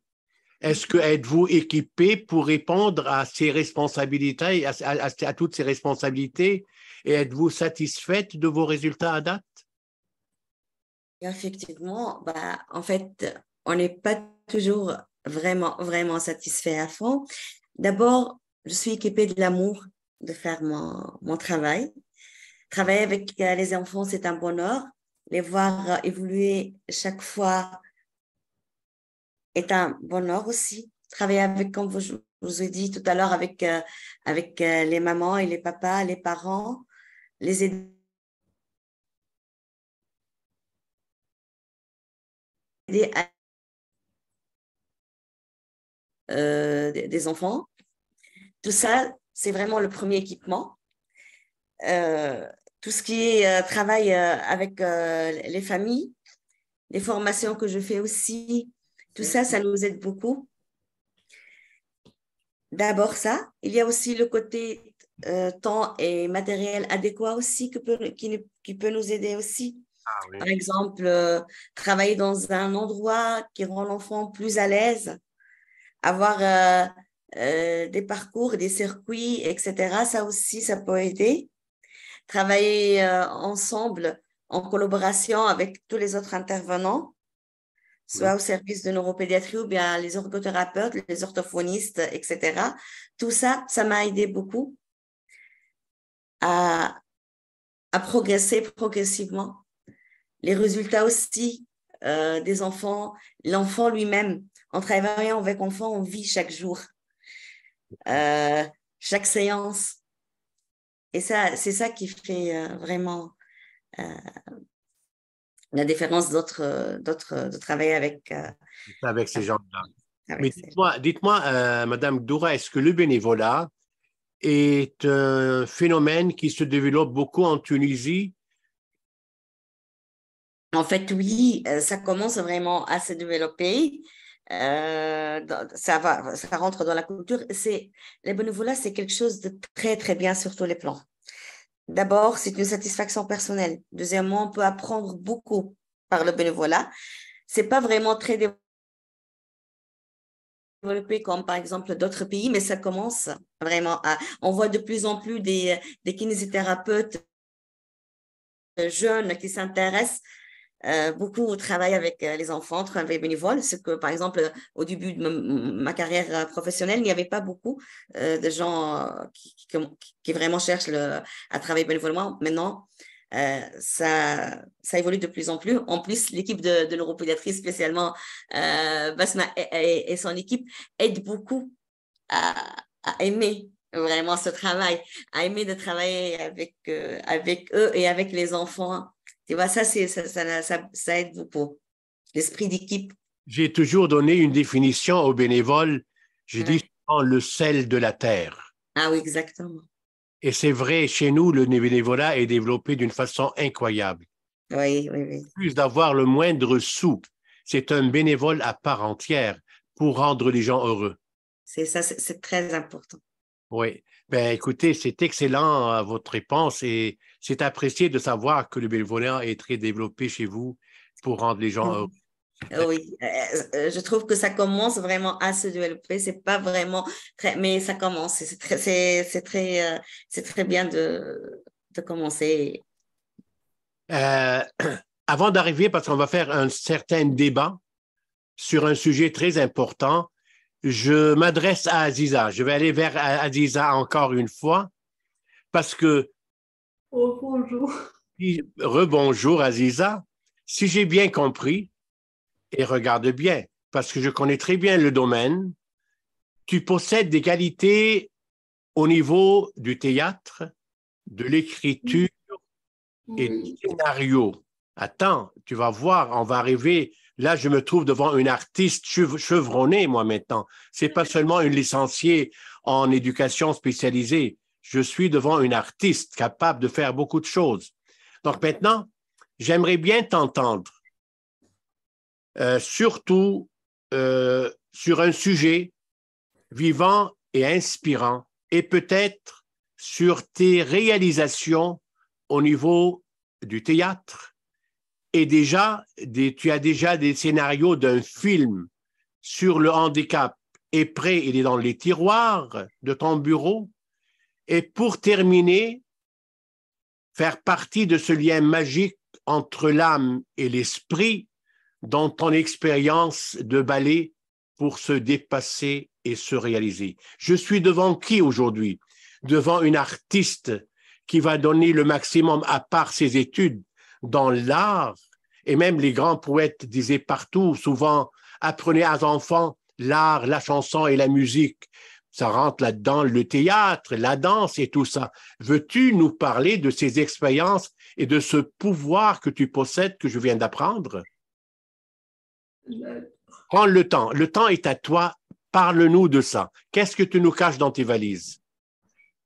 A: Est-ce que êtes-vous équipé pour répondre à ces responsabilités, à toutes ces responsabilités, et êtes-vous satisfaite de vos résultats à date?
D: Effectivement, en fait, on n'est pas toujours vraiment satisfait à fond. D'abord, je suis équipée de l'amour de faire mon travail. Travailler avec les enfants, c'est un bonheur. Les voir évoluer chaque fois est un bonheur aussi. Travailler avec, comme je vous ai dit tout à l'heure, avec les mamans et les papas, les parents, les aider à des enfants. Tout ça, c'est vraiment le premier équipement. Tout ce qui est travail avec les familles, les formations que je fais aussi, tout ça, ça nous aide beaucoup. D'abord ça, il y a aussi le côté temps et matériel adéquat aussi qui peut nous aider aussi.
A: Ah, oui.
D: Par exemple, travailler dans un endroit qui rend l'enfant plus à l'aise, avoir des parcours, des circuits, etc. Ça aussi, ça peut aider. Travailler ensemble en collaboration avec tous les autres intervenants, soit au service de neuropédiatrie ou bien les orthothérapeutes, les orthophonistes, etc. Tout ça, ça m'a aidé beaucoup à progresser progressivement. Les résultats aussi des enfants, l'enfant lui-même. En travaillant avec enfants, on vit chaque jour, chaque séance. Et ça, c'est ça qui fait vraiment la différence de travailler
A: Avec ces gens-là. Mais
D: avec
A: dites-moi, Madame Doura, est-ce que le bénévolat est un phénomène qui se développe beaucoup en Tunisie?
D: En fait, oui, ça commence vraiment à se développer. Ça rentre dans la culture. Le bénévolat, c'est quelque chose de très, très bien sur tous les plans. D'abord, c'est une satisfaction personnelle. Deuxièmement, on peut apprendre beaucoup par le bénévolat. C'est pas vraiment très développé comme par exemple d'autres pays, mais ça commence vraiment on voit de plus en plus des kinésithérapeutes jeunes qui s'intéressent beaucoup au travail avec les enfants, travail bénévole. C'est que, par exemple, au début de ma carrière professionnelle, il n'y avait pas beaucoup de gens qui vraiment cherchent à travailler bénévolement. Maintenant, ça évolue de plus en plus. En plus, l'équipe de neuropédiatrie, spécialement Basma et son équipe, aident beaucoup à aimer vraiment ce travail, à aimer de travailler avec eux et avec les enfants. Tu vois, ça aide beaucoup. L'esprit d'équipe.
A: J'ai toujours donné une définition aux bénévoles. Je dis souvent le sel de la terre.
D: Ah oui, exactement.
A: Et c'est vrai, chez nous, le bénévolat est développé d'une façon incroyable.
D: Oui, oui, oui.
A: Plus d'avoir le moindre sou, c'est un bénévole à part entière pour rendre les gens heureux.
D: C'est ça, c'est très important.
A: Oui. Ben, écoutez, c'est excellent votre réponse et c'est apprécié de savoir que le bénévolat est très développé chez vous pour rendre les gens heureux.
D: Oui, je trouve que ça commence vraiment à se développer. C'est pas vraiment très, mais ça commence. C'est très bien de commencer.
A: Avant d'arriver, parce qu'on va faire un certain débat sur un sujet très important, je m'adresse à Aziza. Je vais aller vers Aziza encore une fois parce que...
E: Oh, bonjour.
A: Rebonjour Aziza. Si j'ai bien compris, et regarde bien, parce que je connais très bien le domaine, tu possèdes des qualités au niveau du théâtre, de l'écriture et du scénario. Attends, tu vas voir, on va arriver. Là, je me trouve devant une artiste chevronnée, moi, maintenant. C'est pas seulement une licenciée en éducation spécialisée. Je suis devant une artiste capable de faire beaucoup de choses. Donc maintenant, j'aimerais bien t'entendre, surtout sur un sujet vivant et inspirant, et peut-être sur tes réalisations au niveau du théâtre. Et déjà, tu as déjà des scénarios d'un film sur le handicap est prêt, il est dans les tiroirs de ton bureau. Et pour terminer, faire partie de ce lien magique entre l'âme et l'esprit dans ton expérience de ballet pour se dépasser et se réaliser. Je suis devant qui aujourd'hui? Devant une artiste qui va donner le maximum à part ses études dans l'art, et même les grands poètes disaient partout, souvent apprenez à enfants l'art, la chanson et la musique. Ça rentre là-dedans le théâtre, la danse et tout ça. Veux-tu nous parler de ces expériences et de ce pouvoir que tu possèdes que je viens d'apprendre? Prends le temps. Le temps est à toi. Parle-nous de ça. Qu'est-ce que tu nous caches dans tes valises?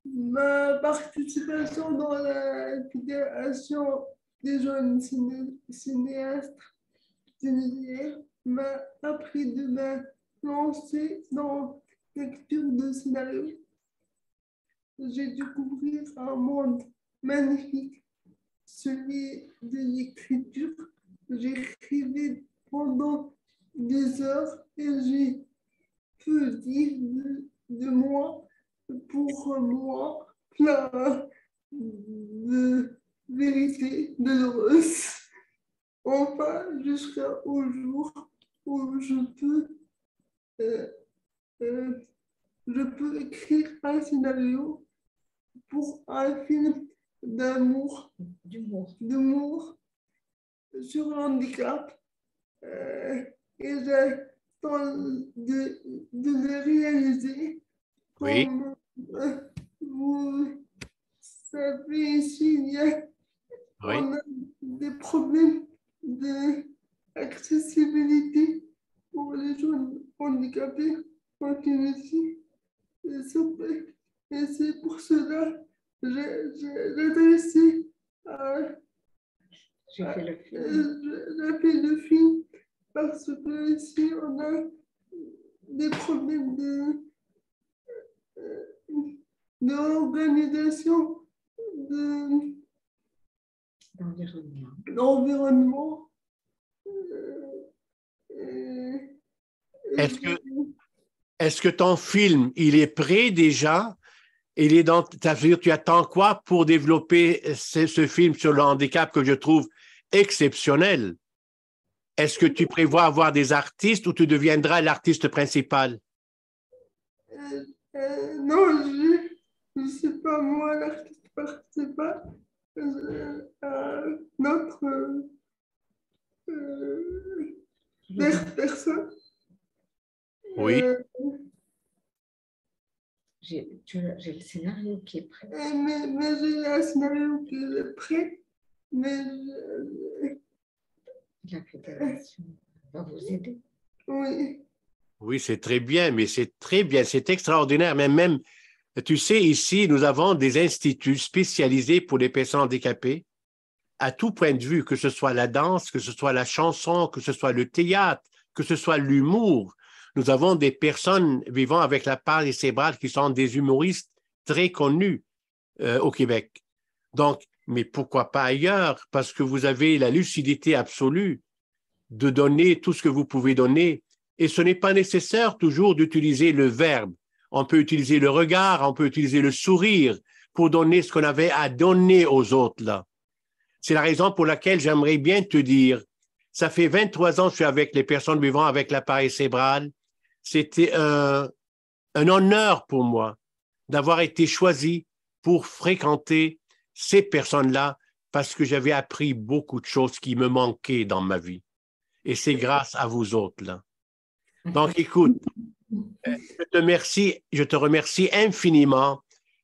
E: Ma participation dans la fédération des jeunes cinéastes tunisiens m'a appris de me lancer dans la lecture de scénarios. J'ai découvert un monde magnifique, celui de l'écriture. J'écrivais pendant des heures et j'ai pu dire de moi, pour moi, plein de vérité douloureuse. Enfin, jusqu'au jour où je peux écrire un scénario pour un film d'humour sur le handicap. Et j'attends de le réaliser.
A: Oui.
E: Comme vous savez, ici, on a des problèmes d'accessibilité pour les jeunes handicapés en Tunisie. Et c'est pour cela que j'ai adressé
C: J'ai fait le film.
E: j'ai fait le film parce que ici on a des problèmes d'organisation d'environnement.
A: Est-ce que ton film, il est prêt déjà? Il est dans, tu attends quoi pour développer ce film sur le handicap que je trouve exceptionnel? Est-ce que tu prévois avoir des artistes ou tu deviendras l'artiste principal?
E: Non, je ne suis pas moi l'artiste principal. Notre personne.
A: Oui.
C: J'ai le scénario qui est prêt.
E: Mais j'ai un scénario qui est prêt. Mais
C: la fédération va vous aider.
E: Oui.
A: Oui, c'est très bien, mais c'est très bien, c'est extraordinaire. Mais même, tu sais, ici, nous avons des instituts spécialisés pour les personnes handicapées, à tout point de vue, que ce soit la danse, que ce soit la chanson, que ce soit le théâtre, que ce soit l'humour. Nous avons des personnes vivant avec la paralysie cérébrale qui sont des humoristes très connus au Québec. Donc, mais pourquoi pas ailleurs? Parce que vous avez la lucidité absolue de donner tout ce que vous pouvez donner. Et ce n'est pas nécessaire toujours d'utiliser le verbe. On peut utiliser le regard, on peut utiliser le sourire pour donner ce qu'on avait à donner aux autres là. C'est la raison pour laquelle j'aimerais bien te dire, ça fait 23 ans que je suis avec les personnes vivant avec l'appareil cérébral. C'était un honneur pour moi d'avoir été choisi pour fréquenter ces personnes-là parce que j'avais appris beaucoup de choses qui me manquaient dans ma vie. Et c'est grâce à vous autres, là. Donc, écoute, je te remercie infiniment.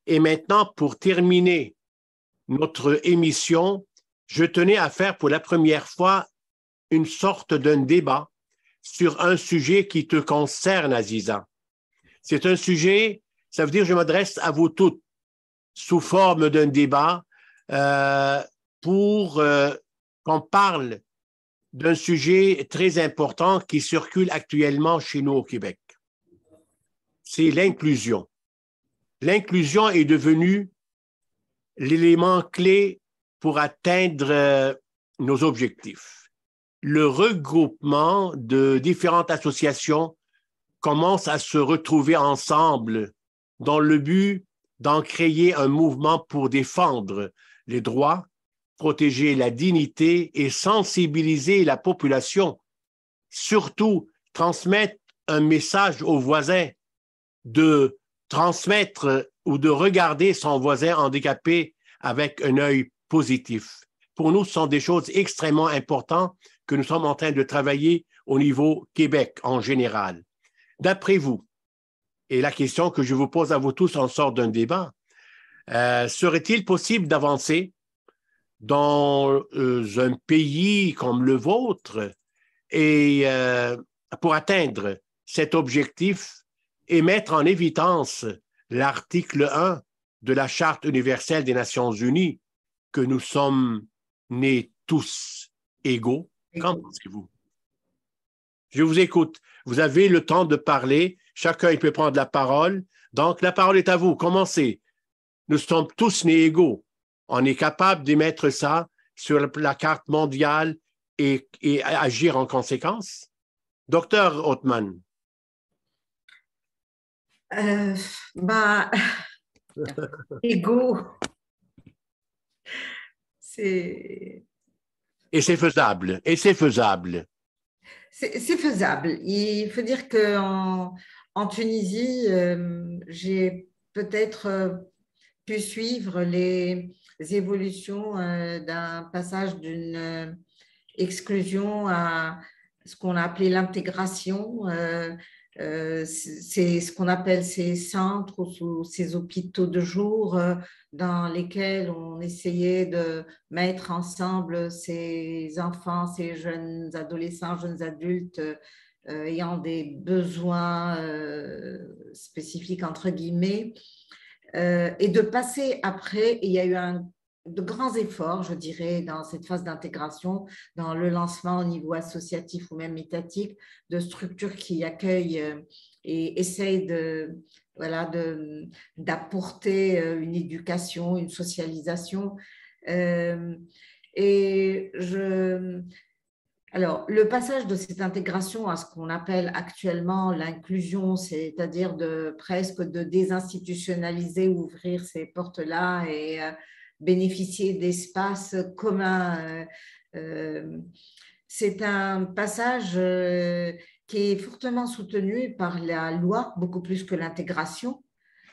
A: Et maintenant, pour terminer notre émission, je tenais à faire pour la première fois une sorte d'un débat sur un sujet qui te concerne, Aziza. C'est un sujet, ça veut dire que je m'adresse à vous toutes sous forme d'un débat pour qu'on parle d'un sujet très important qui circule actuellement chez nous au Québec. C'est l'inclusion. L'inclusion est devenue l'élément clé pour atteindre nos objectifs. Le regroupement de différentes associations commence à se retrouver ensemble dans le but d'en créer un mouvement pour défendre les droits, protéger la dignité et sensibiliser la population. Surtout, transmettre un message aux voisins, de transmettre ou de regarder son voisin handicapé avec un œil positif. Pour nous, ce sont des choses extrêmement importantes que nous sommes en train de travailler au niveau Québec en général. D'après vous, et la question que je vous pose à vous tous en sort d'un débat, serait-il possible d'avancer dans un pays comme le vôtre et pour atteindre cet objectif et mettre en évidence l'article 1 de la Charte universelle des Nations unies, que nous sommes nés tous égaux? Qu'en pensez-vous? Je vous écoute. Vous avez le temps de parler. Chacun il peut prendre la parole. Donc, la parole est à vous. Commencez. Nous sommes tous nés égaux. On est capable de mettre ça sur la carte mondiale et agir en conséquence? Docteur Othman.
C: Égaux, c'est...
A: Et c'est faisable. Et c'est faisable.
C: C'est faisable. Il faut dire qu'en Tunisie, j'ai peut-être pu suivre les évolutions d'un passage d'une exclusion à ce qu'on a appelé l'intégration. C'est ce qu'on appelle ces centres ou ces hôpitaux de jour dans lesquels on essayait de mettre ensemble ces enfants, ces jeunes adolescents, jeunes adultes ayant des besoins spécifiques, entre guillemets, et de passer après, il y a eu de grands efforts, je dirais, dans cette phase d'intégration, dans le lancement au niveau associatif ou même étatique, de structures qui accueillent et essayent d'apporter une éducation, une socialisation. Alors, le passage de cette intégration à ce qu'on appelle actuellement l'inclusion, c'est-à-dire presque de désinstitutionnaliser, ouvrir ces portes-là et bénéficier d'espaces communs, c'est un passage qui est fortement soutenu par la loi, beaucoup plus que l'intégration.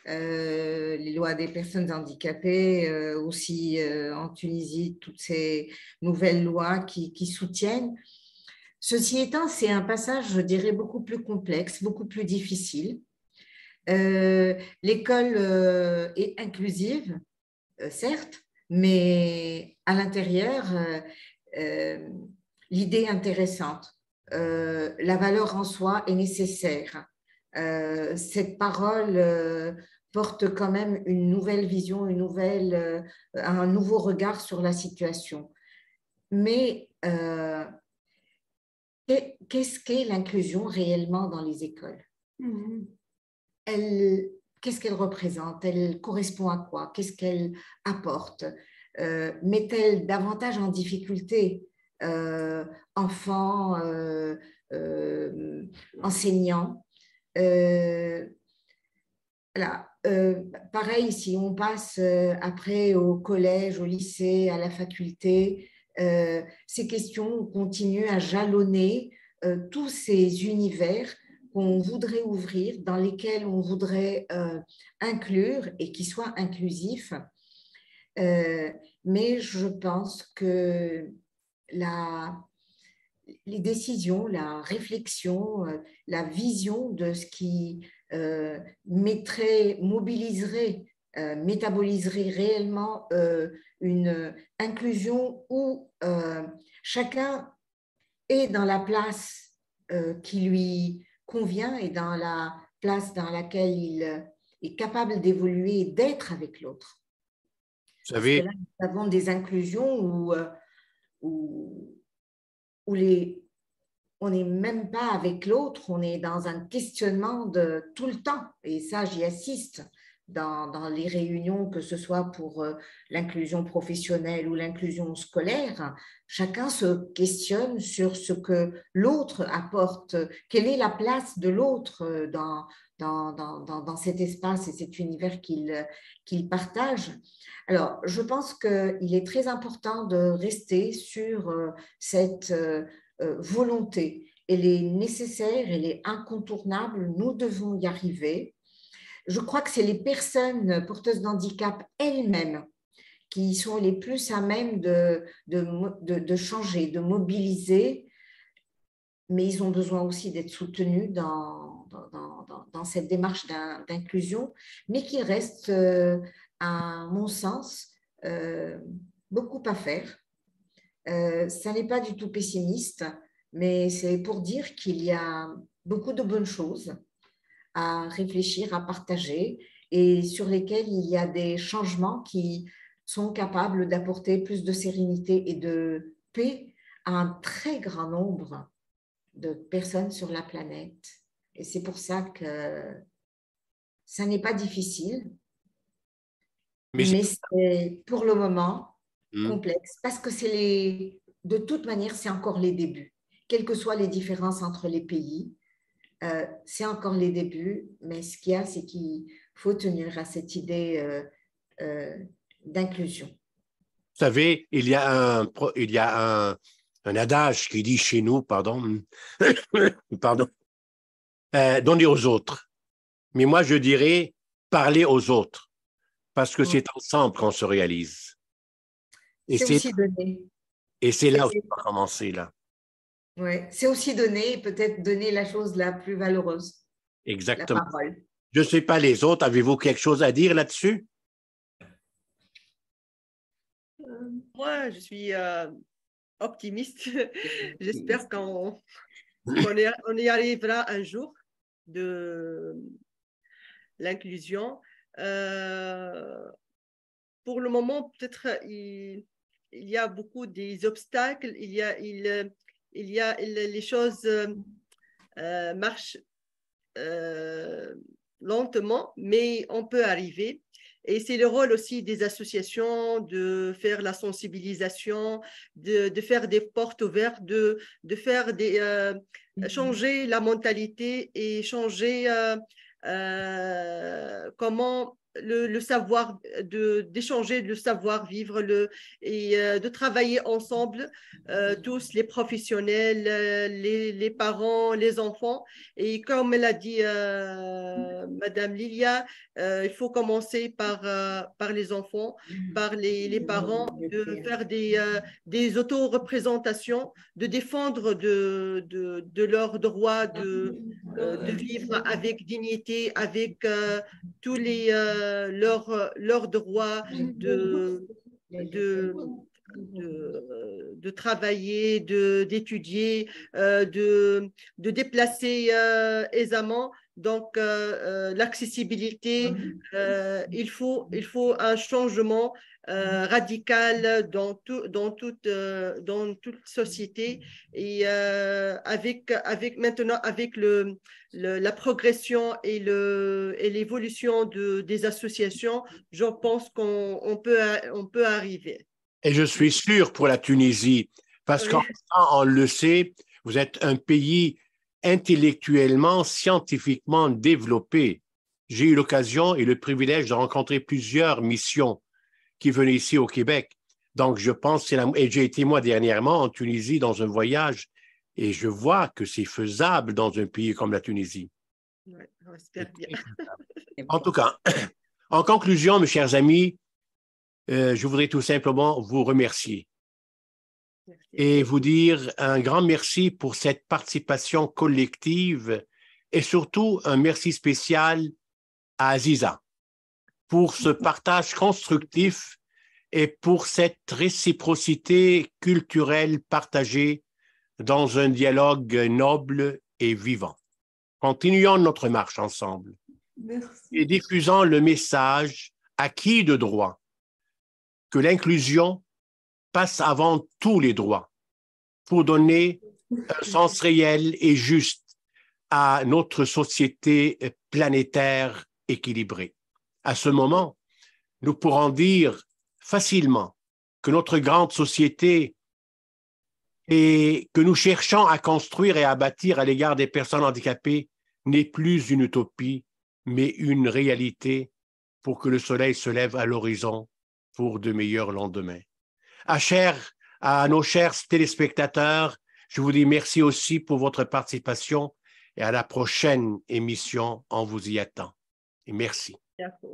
C: Les lois des personnes handicapées, aussi en Tunisie, toutes ces nouvelles lois qui soutiennent. Ceci étant, c'est un passage, je dirais, beaucoup plus complexe, beaucoup plus difficile. L'école est inclusive, certes, mais à l'intérieur, l'idée est intéressante. La valeur en soi est nécessaire. Cette parole porte quand même une nouvelle vision, un nouveau regard sur la situation. Mais qu'est-ce qu'est l'inclusion réellement dans les écoles? Qu'est-ce qu'elle représente? Elle correspond à quoi? Qu'est-ce qu'elle apporte? Met-elle davantage en difficulté enfants, enseignants? Pareil, si on passe après au collège, au lycée, à la faculté, ces questions continuent à jalonner tous ces univers qu'on voudrait ouvrir, dans lesquels on voudrait inclure et qui soient inclusifs. Mais je pense que les décisions, la réflexion, la vision de ce qui mobiliserait, métaboliserait réellement une inclusion où chacun est dans la place qui lui convient et dans la place dans laquelle il est capable d'évoluer et d'être avec l'autre.
A: Vous savez,
C: parce que là, nous avons des inclusions où on n'est même pas avec l'autre, on est dans un questionnement de tout le temps. Et ça, j'y assiste dans les réunions, que ce soit pour l'inclusion professionnelle ou l'inclusion scolaire. Chacun se questionne sur ce que l'autre apporte, quelle est la place de l'autre dans cet espace et cet univers qu'il partage. Alors, je pense qu'il est très important de rester sur cette volonté. Elle est nécessaire, elle est incontournable, nous devons y arriver. Je crois que c'est les personnes porteuses d'handicap elles-mêmes qui sont les plus à même de changer, de mobiliser, mais ils ont besoin aussi d'être soutenus dans cette démarche d'inclusion, mais qui reste, à mon sens, beaucoup à faire. Ça n'est pas du tout pessimiste, mais c'est pour dire qu'il y a beaucoup de bonnes choses à réfléchir, à partager, et sur lesquels il y a des changements qui sont capables d'apporter plus de sérénité et de paix à un très grand nombre de personnes sur la planète. Et c'est pour ça que ça n'est pas difficile, mais c'est pour le moment complexe, parce que de toute manière, c'est encore les débuts. Quelles que soient les différences entre les pays, c'est encore les débuts, mais ce qu'il y a, c'est qu'il faut tenir à cette idée d'inclusion.
A: Vous savez, il y a un adage qui dit chez nous, pardon, donner aux autres. Mais moi, je dirais parler aux autres, parce que c'est ensemble qu'on se réalise. Et
C: c'est aussi donner.
A: Et c'est là où on va commencer, là.
C: Oui, c'est aussi donner, peut-être donner la chose la plus valeureuse.
A: Exactement.
C: La parole.
A: Je ne sais pas les autres, avez-vous quelque chose à dire là-dessus?
B: Moi, je suis optimiste. J'espère qu'on y arrivera un jour de l'inclusion. Pour le moment, peut-être il y a beaucoup des obstacles. Les choses marchent lentement, mais on peut arriver. Et c'est le rôle aussi des associations de faire la sensibilisation, de faire des portes ouvertes, de faire changer la mentalité et changer comment le savoir, d'échanger le savoir-vivre et de travailler ensemble, tous les professionnels, les parents, les enfants. Et comme elle a dit Madame Lilia, il faut commencer par les enfants, par les parents, de faire des auto-représentations, de défendre de leurs droits de vivre avec dignité, avec tous leurs droits de travailler, d'étudier, de déplacer aisément. Donc, l'accessibilité, il faut un changement radical dans toute société. Et maintenant, avec la progression et l'évolution des associations, je pense qu'on peut arriver.
A: Et je suis sûr pour la Tunisie, parce qu'on le sait, vous êtes un pays intellectuellement, scientifiquement développé. J'ai eu l'occasion et le privilège de rencontrer plusieurs missions qui venaient ici au Québec. Donc, je pense, et j'ai été moi dernièrement en Tunisie dans un voyage, et je vois que c'est faisable dans un pays comme la Tunisie.
B: Ouais, on espère bien.
A: En tout cas, en conclusion, mes chers amis, je voudrais tout simplement vous remercier. Merci. Et vous dire un grand merci pour cette participation collective et surtout un merci spécial à Aziza pour ce partage constructif et pour cette réciprocité culturelle partagée dans un dialogue noble et vivant. Continuons notre marche ensemble.
E: Merci.
A: Et diffusons le message acquis de droit que l'inclusion passe avant tous les droits pour donner un sens réel et juste à notre société planétaire équilibrée. À ce moment, nous pourrons dire facilement que notre grande société et que nous cherchons à construire et à bâtir à l'égard des personnes handicapées n'est plus une utopie, mais une réalité pour que le soleil se lève à l'horizon pour de meilleurs lendemains. À nos chers téléspectateurs, je vous dis merci aussi pour votre participation et à la prochaine émission, on vous y attend. Et merci.
B: Merci.